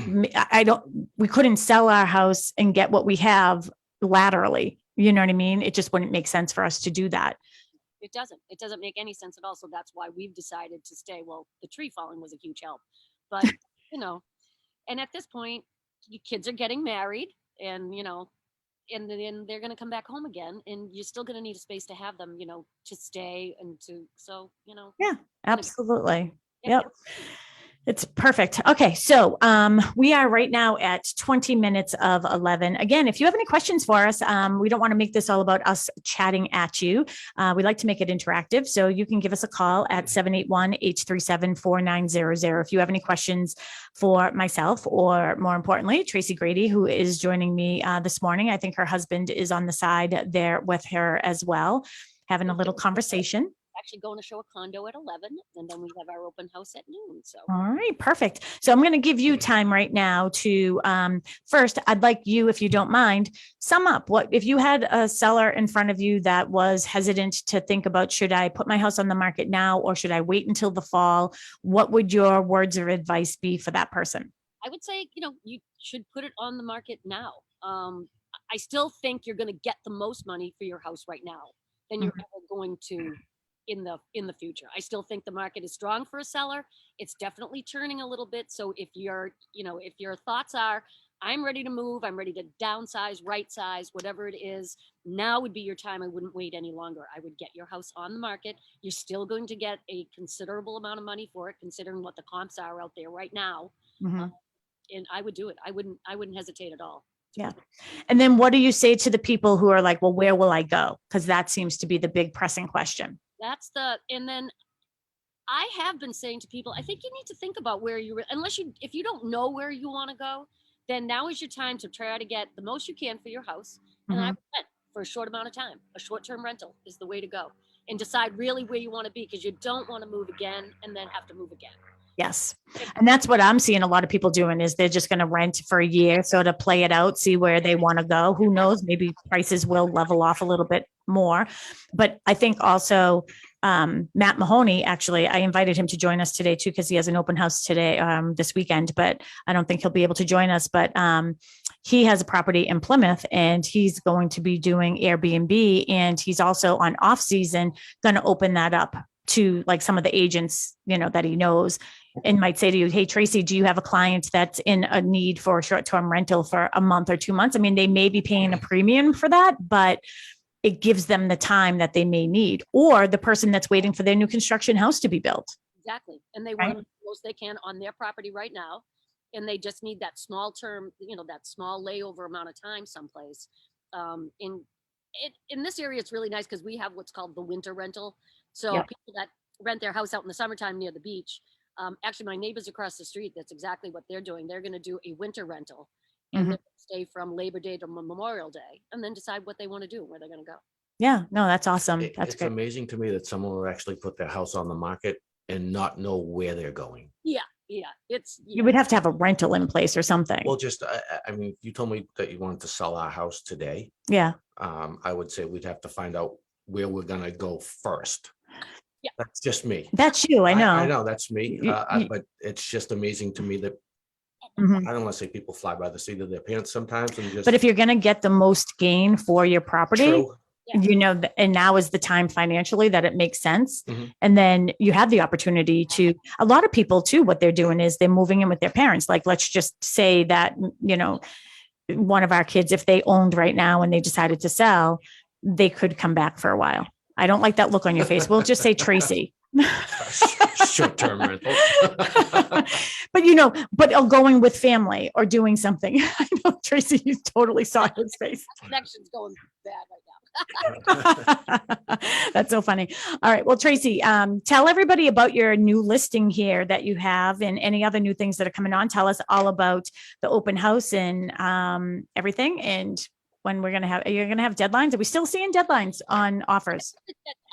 we couldn't sell our house and get what we have laterally. You know what I mean? It just wouldn't make sense for us to do that. It doesn't make any sense at all. So that's why we've decided to stay. Well, the tree falling was a huge help, but and at this point, your kids are getting married and, and then they're going to come back home again and you're still going to need a space to have them, to stay and to, Yeah, absolutely. Yep. It's perfect. Okay, so we are right now at 20 minutes of 11. Again, if you have any questions for us, we don't want to make this all about us chatting at you. We like to make it interactive, so you can give us a call at 781-837-4900 if you have any questions for myself, or more importantly, Tracy Grady, who is joining me this morning. I think her husband is on the side there with her as well, having a little conversation. Actually going to show a condo at 11, and then we have our open house at noon. So All right, perfect. So I'm going to give you time right now to first, I'd like you, if you don't mind, sum up what if you had a seller in front of you that was hesitant to think about, should I put my house on the market now or should I wait until the fall? What would your words of advice be for that person? I would say, you should put it on the market now. I still think you're going to get the most money for your house right now than you're ever going to in the future. I still think the market is strong for a seller. It's definitely turning a little bit. So if your thoughts are, I'm ready to move, I'm ready to downsize, right size, whatever it is, now would be your time. I wouldn't wait any longer. I would get your house on the market. You're still going to get a considerable amount of money for it, considering what the comps are out there right now. And I would do it. I wouldn't hesitate at all. Yeah. And then what do you say to the people who are like, well, where will I go? Because that seems to be the big pressing question. And then I have been saying to people, I think you need to think about where if you don't know where you want to go, then now is your time to try to get the most you can for your house. And I would rent for a short amount of time. A short-term rental is the way to go, and decide really where you want to be, because you don't want to move again and then have to move again. Yes. And that's what I'm seeing a lot of people doing, is they're just going to rent for a year, sort of play it out, see where they want to go. Who knows? Maybe prices will level off a little bit more. But I think also Matt Mahoney, actually, I invited him to join us today too, because he has an open house today, this weekend, but I don't think he'll be able to join us. But he has a property in Plymouth, and he's going to be doing Airbnb, and he's also on off season going to open that up to like some of the agents, that he knows, and might say to you, hey, Tracy, do you have a client that's in a need for a short-term rental for a month or 2 months? I mean, they may be paying a premium for that, but it gives them the time that they may need, or the person that's waiting for their new construction house to be built. Exactly. And they want the most they can on their property right now. And they just need that small term, that small layover amount of time someplace. In this area, it's really nice because we have what's called the winter rental. So people that rent their house out in the summertime near the beach, actually my neighbors across the street, that's exactly what they're doing. They're going to do a winter rental, and they're gonna stay from Labor Day to Memorial Day, and then decide what they want to do, where they're going to go. Yeah, no, that's awesome. That's It's great. amazing to me that someone will actually put their house on the market and not know where they're going. Yeah. You would have to have a rental in place or something. Well, just, I mean, you told me that you wanted to sell our house today. Yeah. I would say we'd have to find out where we're going to go first. Yeah. That's just me. That's you. I know. I know that's me. But it's just amazing to me that I don't want to say people fly by the seat of their pants sometimes. But if you're going to get the most gain for your property, True. And now is the time financially that it makes sense. And then you have the opportunity to, a lot of people too, what they're doing is they're moving in with their parents. Like, let's just say that, one of our kids, if they owned right now and they decided to sell, they could come back for a while. I don't like that look on your face. We'll just say Tracy. Short-term rental. but going with family or doing something. I know Tracy, you totally saw his face. Connection's going bad right now. That's so funny. All right. Well, Tracy, tell everybody about your new listing here that you have, and any other new things that are coming on. Tell us all about the open house and everything, and when you're going to have deadlines. Are we still seeing deadlines on offers?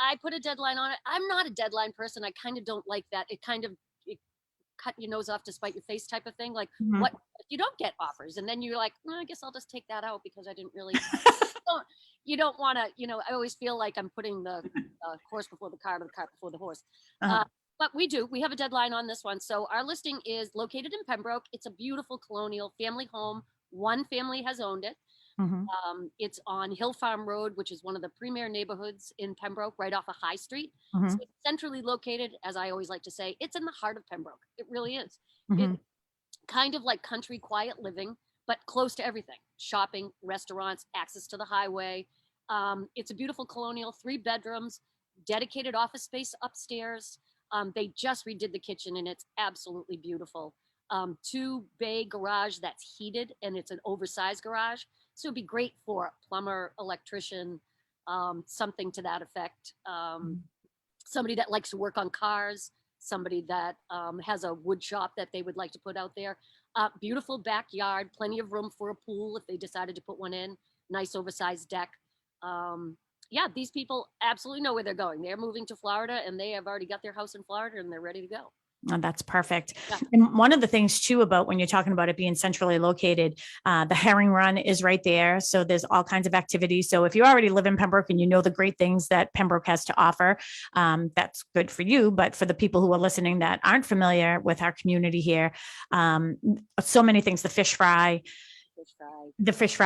I put a deadline on it. I'm not a deadline person. I kind of don't like that. It cut your nose off to spite your face type of thing. Like, what if you don't get offers? And then you're like, I guess I'll just take that out because I didn't really. You don't want to, I always feel like I'm putting the horse before the cart, or the cart before the horse. But we have a deadline on this one. So our listing is located in Pembroke. It's a beautiful colonial family home. One family has owned it. It's on Hill Farm Road, which is one of the premier neighborhoods in Pembroke, right off of High Street. So it's centrally located, as I always like to say. It's in the heart of Pembroke. It really is. It's kind of like country quiet living, but close to everything: shopping, restaurants, access to the highway. It's a beautiful colonial, 3 bedrooms, dedicated office space upstairs. They just redid the kitchen and it's absolutely beautiful. 2-bay garage that's heated and it's an oversized garage. So it'd be great for a plumber, electrician, something to that effect. Somebody that likes to work on cars, somebody that has a wood shop that they would like to put out there. Beautiful backyard, plenty of room for a pool if they decided to put one in, nice oversized deck. Yeah, these people absolutely know where they're going. They're moving to Florida and they have already got their house in Florida and they're ready to go. Oh, that's perfect. Yeah. And one of the things too about when you're talking about it being centrally located, the Herring Run is right there. So there's all kinds of activities. So if you already live in Pembroke and you know the great things that Pembroke has to offer, that's good for you. But for the people who are listening that aren't familiar with our community here, so many things, the fish fry,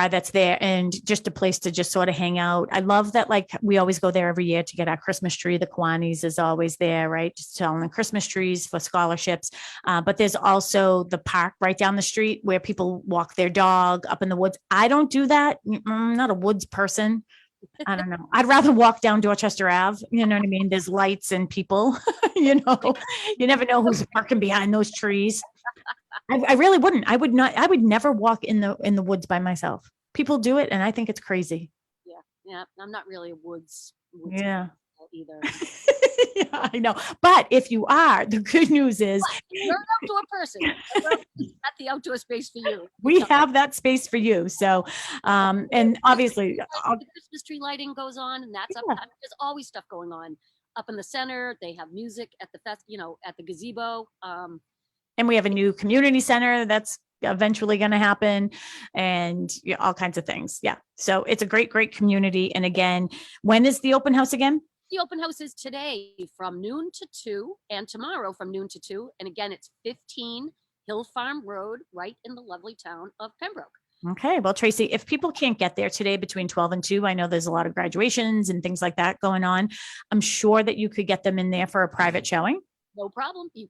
that's there, and just a place to just sort of hang out. I love that, like, we always go there every year to get our Christmas tree. The Kiwanis is always there, right? Just selling Christmas trees for scholarships. But there's also the park right down the street where people walk their dog up in the woods. I don't do that. I'm not a woods person. I don't know. I'd rather walk down Dorchester Ave. You know what I mean? There's lights and people, you never know who's parking behind those trees. I really wouldn't. I would not. I would never walk in the woods by myself. People do it, and I think it's crazy. Yeah. I'm not really a woods Yeah. either. Yeah, I know. But if you are, the good news is You're an outdoor person. At the outdoor space for you. we have that space for you. So, and obviously, The Christmas tree lighting goes on, and that's up. There's always stuff going on up in the center. They have music at the fest, at the gazebo. and we have a new community center that's eventually going to happen, and all kinds of things. Yeah. So it's a great, great community. And again, when is the open house again? The open house is today from noon to 2 and tomorrow from noon to 2. And again, it's 15 Hill Farm Road, right in the lovely town of Pembroke. Okay. Well, Tracy, if people can't get there today between 12 and 2, I know there's a lot of graduations and things like that going on. I'm sure that you could get them in there for a private showing. No problem. You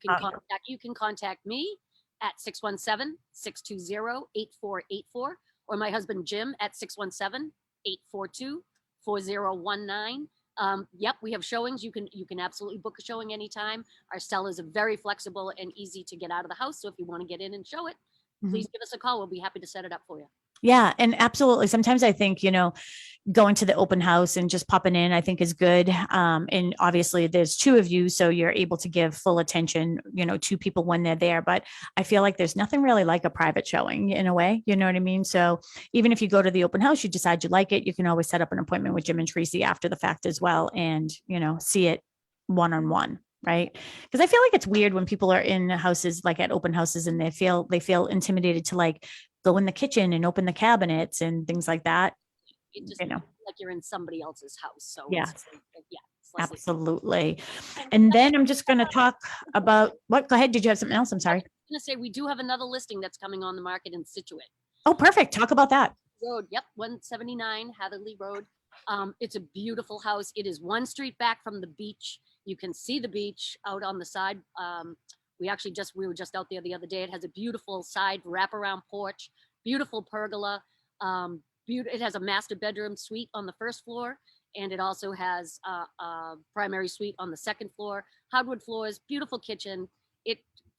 can contact me at 617-620-8484 or my husband Jim at 617-842-4019. Yep, we have showings. You can absolutely book a showing anytime. Our sellers are very flexible and easy to get out of the house. So if you want to get in and show it, please give us a call. We'll be happy to set it up for you. Yeah. And absolutely. Sometimes I think, going to the open house and just popping in, I think is good. And obviously there's 2 of you, so you're able to give full attention, to people when they're there. But I feel like there's nothing really like a private showing in a way, you know what I mean? So even if you go to the open house, you decide you like it, you can always set up an appointment with Jim and Tracy after the fact as well. And, see it one-on-one. Right. Because I feel like it's weird when people are in houses, like at open houses, and they feel intimidated to like go in the kitchen and open the cabinets and things like that. It just like you're in somebody else's house. So Yeah. it's less Absolutely. And then I'm just going to talk about what, go ahead. Did you have something else? I'm sorry. I'm going to say we do have another listing that's coming on the market in Situate. Oh, perfect. Talk about that. Road. Yep. 179 Hatherley Road. It's a beautiful house. It is 1 street back from the beach. You can see the beach out on the side. We were just out there the other day. It has a beautiful side wraparound porch, beautiful pergola. It has a master bedroom suite on the first floor, and it also has a primary suite on the second floor. Hardwood floors, beautiful kitchen.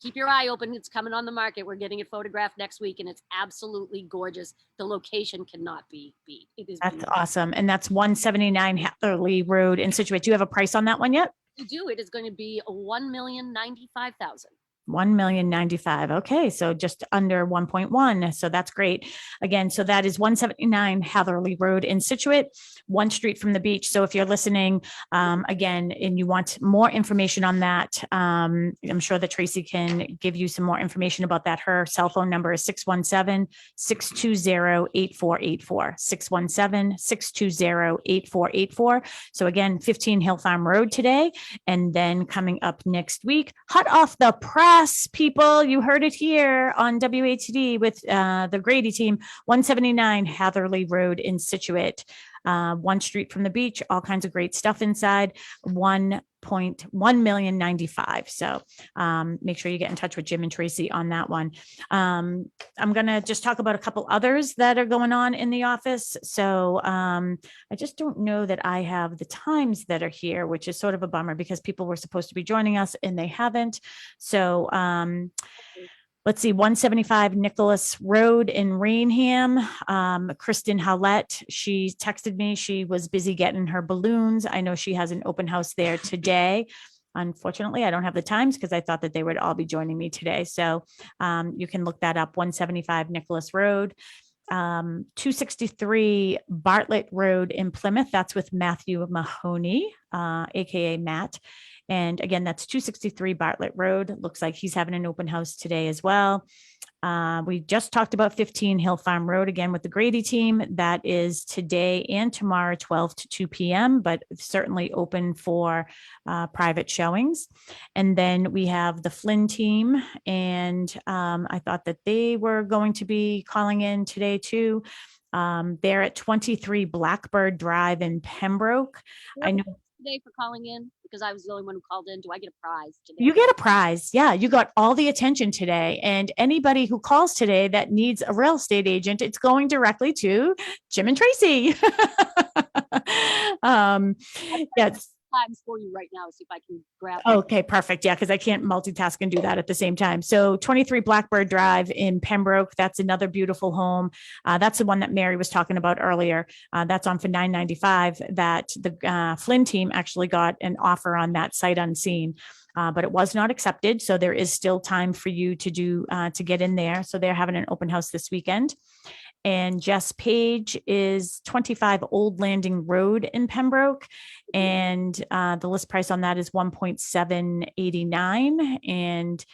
Keep your eye open. It's coming on the market. We're getting it photographed next week, and it's absolutely gorgeous. The location cannot be beat. It is. That's beautiful. awesome. And that's 179 Hatherley Road in Situate. Do you have a price on that one yet? We do. It is going to be $1,095,000. 1,095,000. Okay. So just under 1.1. So that's great. Again, so that is 179 Hatherley Road in Situate, 1 street from the beach. So if you're listening, again, and you want more information on that, I'm sure that Tracy can give you some more information about that. Her cell phone number is 617-620-8484, 617-620-8484. So again, 15 Hill Farm Road today. And then coming up next week, hot off the press, people, you heard it here on WATD with the Grady team, 179 Hatherley Road in Situate. one street from the beach, all kinds of great stuff inside, 1.195. So make sure you get in touch with Jim and Tracy on that one. I'm going to just talk about a couple others that are going on in the office. So I just don't know that I have the times that are here, which is sort of a bummer because people were supposed to be joining us and they haven't. So let's see, 175 Nicholas Road in Rainham. Kristen Howlett, she texted me. She was busy getting her balloons. I know she has an open house there today. Unfortunately, I don't have the times because I thought that they would all be joining me today. So you can look that up, 175 Nicholas Road. 263 Bartlett Road in Plymouth. That's with Matthew Mahoney, AKA Matt. And again, that's 263 Bartlett Road. Looks like he's having an open house today as well. We just talked about 15 Hill Farm Road again with the Grady team. That is today and tomorrow, 12 to 2 p.m., but certainly open for private showings. And then we have the Flynn team. And I thought that they were going to be calling in today too. They're at 23 Blackbird Drive in Pembroke. I know. Today for calling in because I was the only one who called in. Do I get a prize today? You get a prize. Yeah, you got all the attention today. And anybody who calls today that needs a real estate agent, it's going directly to Jim and Tracy. Yes. Times for you right now. See if I can grab. Okay, perfect. Yeah, because I can't multitask and do that at the same time. So 23 Blackbird Drive in Pembroke. That's another beautiful home. That's the one that Mary was talking about earlier. That's on for $995. That the Flynn team actually got an offer on that sight unseen. But it was not accepted. So there is still time for you to do to get in there. So they're having an open house this weekend. And Jess Page is 25 Old Landing Road in Pembroke. And the list price on that is 1.789. And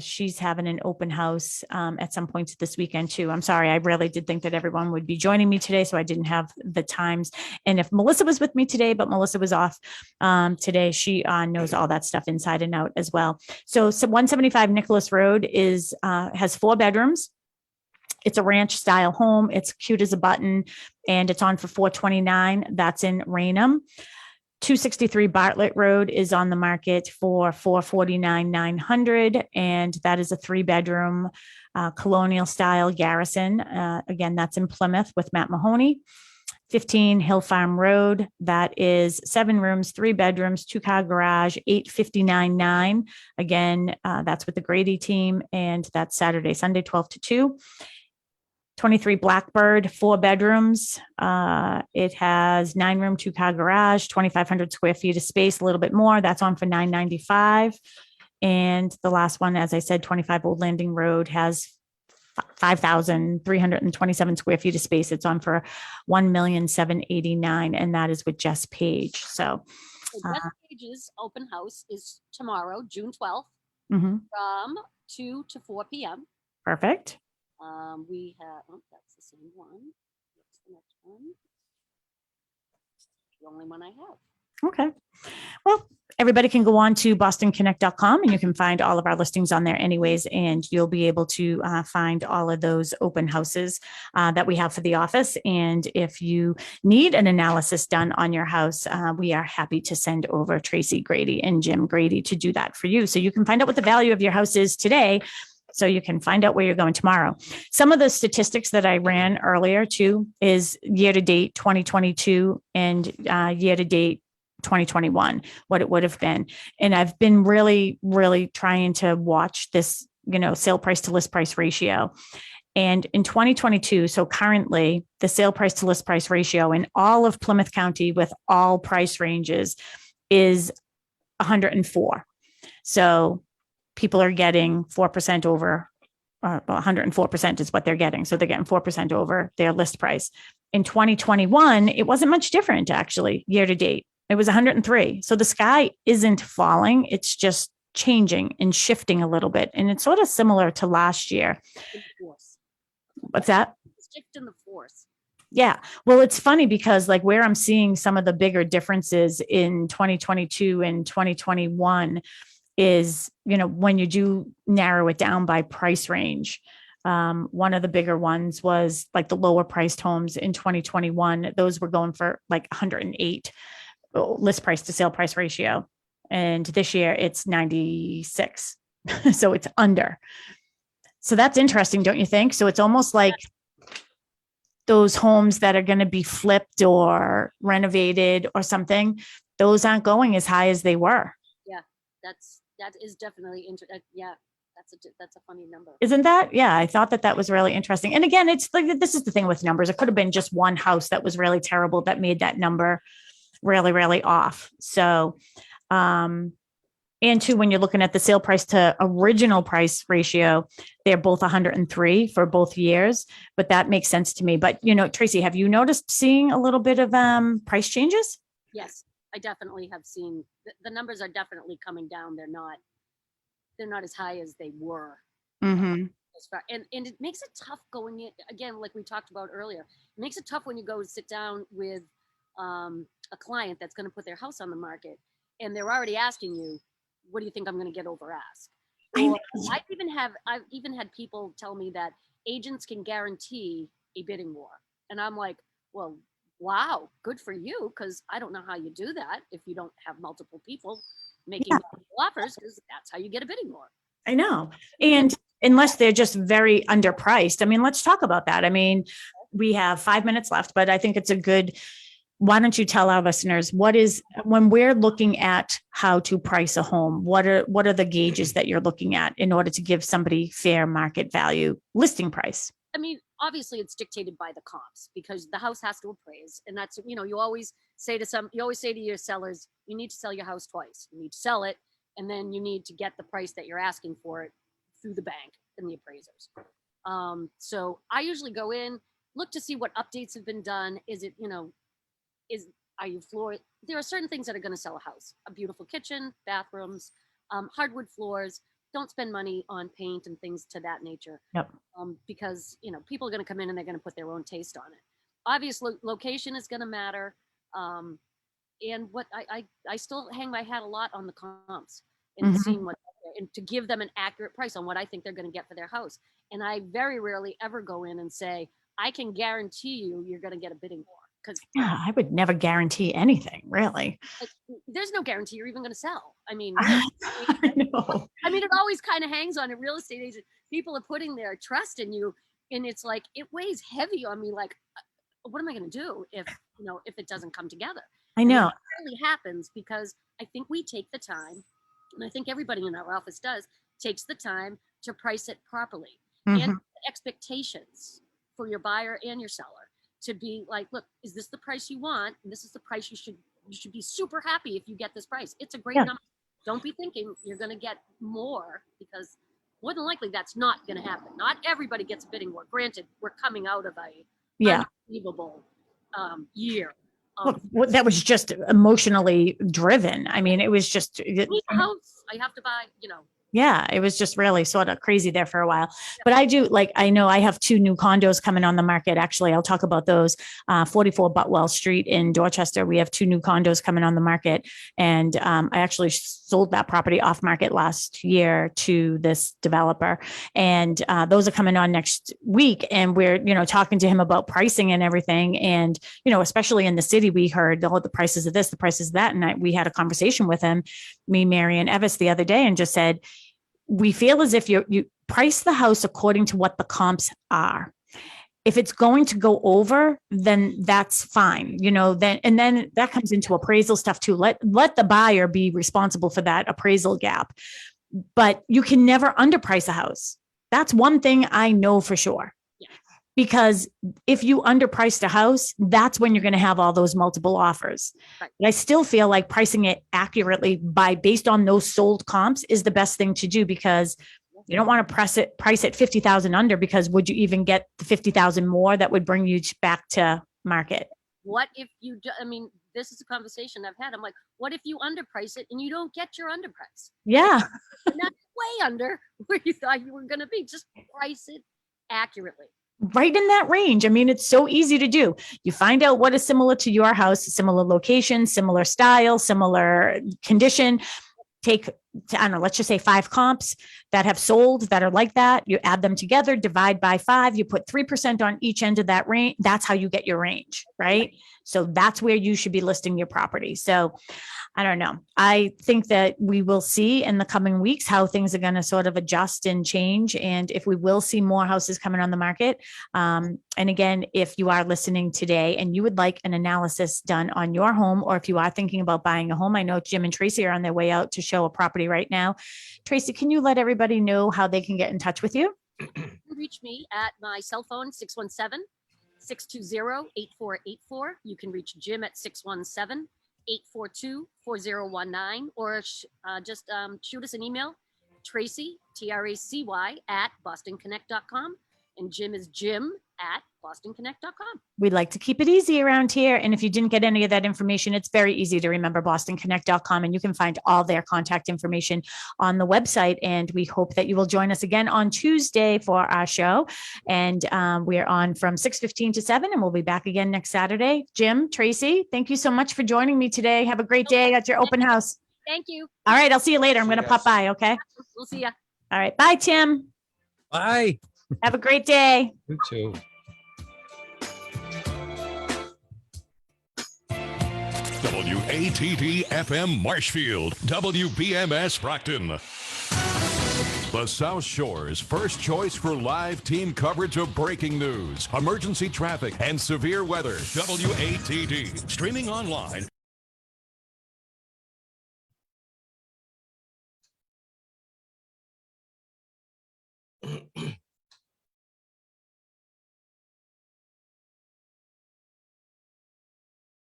she's having an open house at some point this weekend too. I'm sorry, I really did think that everyone would be joining me today, so I didn't have the times. And if Melissa was with me today, but Melissa was off today, she knows all that stuff inside and out as well. So 175 Nicholas Road is has 4 bedrooms. It's a ranch style home. It's cute as a button and it's on for $429. That's in Raynham. 263 Bartlett Road is on the market for $449,900. And that is a 3-bedroom colonial style garrison. Again, that's in Plymouth with Matt Mahoney. 15 Hill Farm Road. That is 7 rooms, 3 bedrooms, 2-car garage, $859,900. Again, that's with the Grady team. And that's Saturday, Sunday, 12 to 2. 23 Blackbird, 4 bedrooms. It has 9-room, 2-car garage, 2,500 square feet of space, a little bit more. That's on for $995. And the last one, as I said, 25 Old Landing Road has 5,327 square feet of space. It's on for $1,789,000, and that is with Jess Page. So Jess Page's open house is tomorrow, June 12th, from 2 to 4 p.m. Perfect. We have, that's the same one. What's the next one? The only one I have. Okay. Well, everybody can go on to bostonconnect.com and you can find all of our listings on there anyways, and you'll be able to find all of those open houses that we have for the office. And if you need an analysis done on your house, we are happy to send over Tracy Grady and Jim Grady to do that for you. So you can find out what the value of your house is today, so you can find out where you're going tomorrow. Some of the statistics that I ran earlier too is year-to-date 2022 and year-to-date 2021, what it would have been. And I've been really, really trying to watch this, sale price to list price ratio. And in 2022, so currently the sale price to list price ratio in all of Plymouth County with all price ranges is 104. So people are getting 4% over, 104% is what they're getting. So they're getting 4% over their list price. In 2021, it wasn't much different actually, year to date. It was 103. So the sky isn't falling. It's just changing and shifting a little bit. And it's sort of similar to last year. What's that? Shift in the force. Yeah. Well, it's funny because like where I'm seeing some of the bigger differences in 2022 and 2021 is, when you do narrow it down by price range, One of the bigger ones was like the lower priced homes in 2021. Those were going for like 108 list price to sale price ratio. And this year it's 96. So it's under. So that's interesting, don't you think? So it's almost like those homes that are going to be flipped or renovated or something, those aren't going as high as they were. Yeah, that is definitely yeah, that's a funny number. Isn't that? Yeah, I thought that was really interesting. And again, it's like, this is the thing with numbers. It could have been just one house that was really terrible that made that number really, really off. So, and two, when you're looking at the sale price to original price ratio, they're both 103 for both years, but that makes sense to me. But, Tracy, have you noticed seeing a little bit of price changes? Yes, I definitely have seen the numbers are definitely coming down. They're not as high as they were. Mm-hmm. And it makes it tough going in, again, like we talked about earlier, it makes it tough when you go sit down with a client that's going to put their house on the market and they're already asking you, what do you think I'm going to get over ask? Or I've even had people tell me that agents can guarantee a bidding war. And I'm like, well, wow, good for you. Cause I don't know how you do that if you don't have multiple people making multiple offers, because that's how you get a bidding war. I know. And unless they're just very underpriced. I mean, let's talk about that. I mean, we have 5 minutes left, but I think it's a good, why don't you tell our listeners when we're looking at how to price a home, what are the gauges that you're looking at in order to give somebody fair market value listing price? I mean, obviously it's dictated by the comps because the house has to appraise. And that's, you always say to your sellers, you need to sell your house twice. You need to sell it. And then you need to get the price that you're asking for it through the bank and the appraisers. So I usually go in, look to see what updates have been done. Is it, are you floor? There are certain things that are going to sell a house: a beautiful kitchen, bathrooms, hardwood floors. Don't spend money on paint and things to that nature. Yep. Because people are going to come in and they're going to put their own taste on it. Obviously, location is going to matter. And what I still hang my hat a lot on the comps and seeing and to give them an accurate price on what I think they're going to get for their house. And I very rarely ever go in and say, I can guarantee you're going to get a bidding war. Because I would never guarantee anything, really. There's no guarantee you're even going to sell. I mean, I know. I mean, it always kind of hangs on a real estate agent. People are putting their trust in you, and it's like it weighs heavy on me. Like, what am I going to do if it doesn't come together? I know. It really happens because I think we take the time, and I think everybody in our office takes the time to price it properly and expectations for your buyer and your seller. To be like, look, is this the price you want? And this is the price you should be super happy if you get this price. It's a great number. Don't be thinking you're going to get more, because more than likely that's not going to happen. Not everybody gets a bidding war. Granted, we're coming out of a unbelievable year. Well, that was just emotionally driven. I mean, it was just house I have to buy, Yeah, it was just really sort of crazy there for a while. But I know I have 2 new condos coming on the market. Actually, I'll talk about those. 44 Butwell Street in Dorchester. We have 2 new condos coming on the market. And I actually sold that property off market last year to this developer. And those are coming on next week. And we're, talking to him about pricing and everything. And, especially in the city, we heard the prices of this, the prices of that. And we had a conversation with him, me, Mary, and Evis the other day, and just said, we feel as if you price the house according to what the comps are. If it's going to go over, then that's fine, then that comes into appraisal stuff too. Let the buyer be responsible for that appraisal gap, but you can never underprice a house. That's one thing I know for sure. Because if you underpriced a house, that's when you're going to have all those multiple offers. Right. I still feel like pricing it accurately based on those sold comps is the best thing to do, because you don't want to price it 50,000 under, because would you even get the 50,000 more that would bring you back to market? What if you do? I mean, this is a conversation I've had. I'm like, what if you underprice it and you don't get your underprice? Yeah. Not way under where you thought you were going to be. Just price it accurately. Right in that range. I mean, it's so easy to do. You find out what is similar to your house, similar location, similar style, similar condition. Take, let's just say 5 comps, that have sold that are like that. You add them together, divide by 5, you put 3% on each end of that range. That's how you get your range, right? So that's where you should be listing your property. So I don't know. I think that we will see in the coming weeks how things are going to sort of adjust and change. And if we will see more houses coming on the market. And again, if you are listening today and you would like an analysis done on your home, or if you are thinking about buying a home, I know Jim and Tracy are on their way out to show a property right now. Tracy, can you let everybody know how they can get in touch with you? Reach me at my cell phone, 617-620-8484. You can reach Jim at 617-842-4019, or just shoot us an email, Tracy, Tracy at bostonconnect.com. And Jim is Jim at bostonconnect.com. We'd like to keep it easy around here. And if you didn't get any of that information, it's very easy to remember, bostonconnect.com, and you can find all their contact information on the website. And we hope that you will join us again on Tuesday for our show. And we're on from 6:15 to 7, and we'll be back again next Saturday. Jim, Tracy, thank you so much for joining me today. Have a great day at your open house. Thank you. All right, I'll see you later. I'm going to pop by, okay? We'll see ya. All right, bye, Tim. Bye. Have a great day. You too. WATD FM Marshfield, WBMS Brockton. The South Shore's first choice for live team coverage of breaking news, emergency traffic, and severe weather. WATD. Streaming online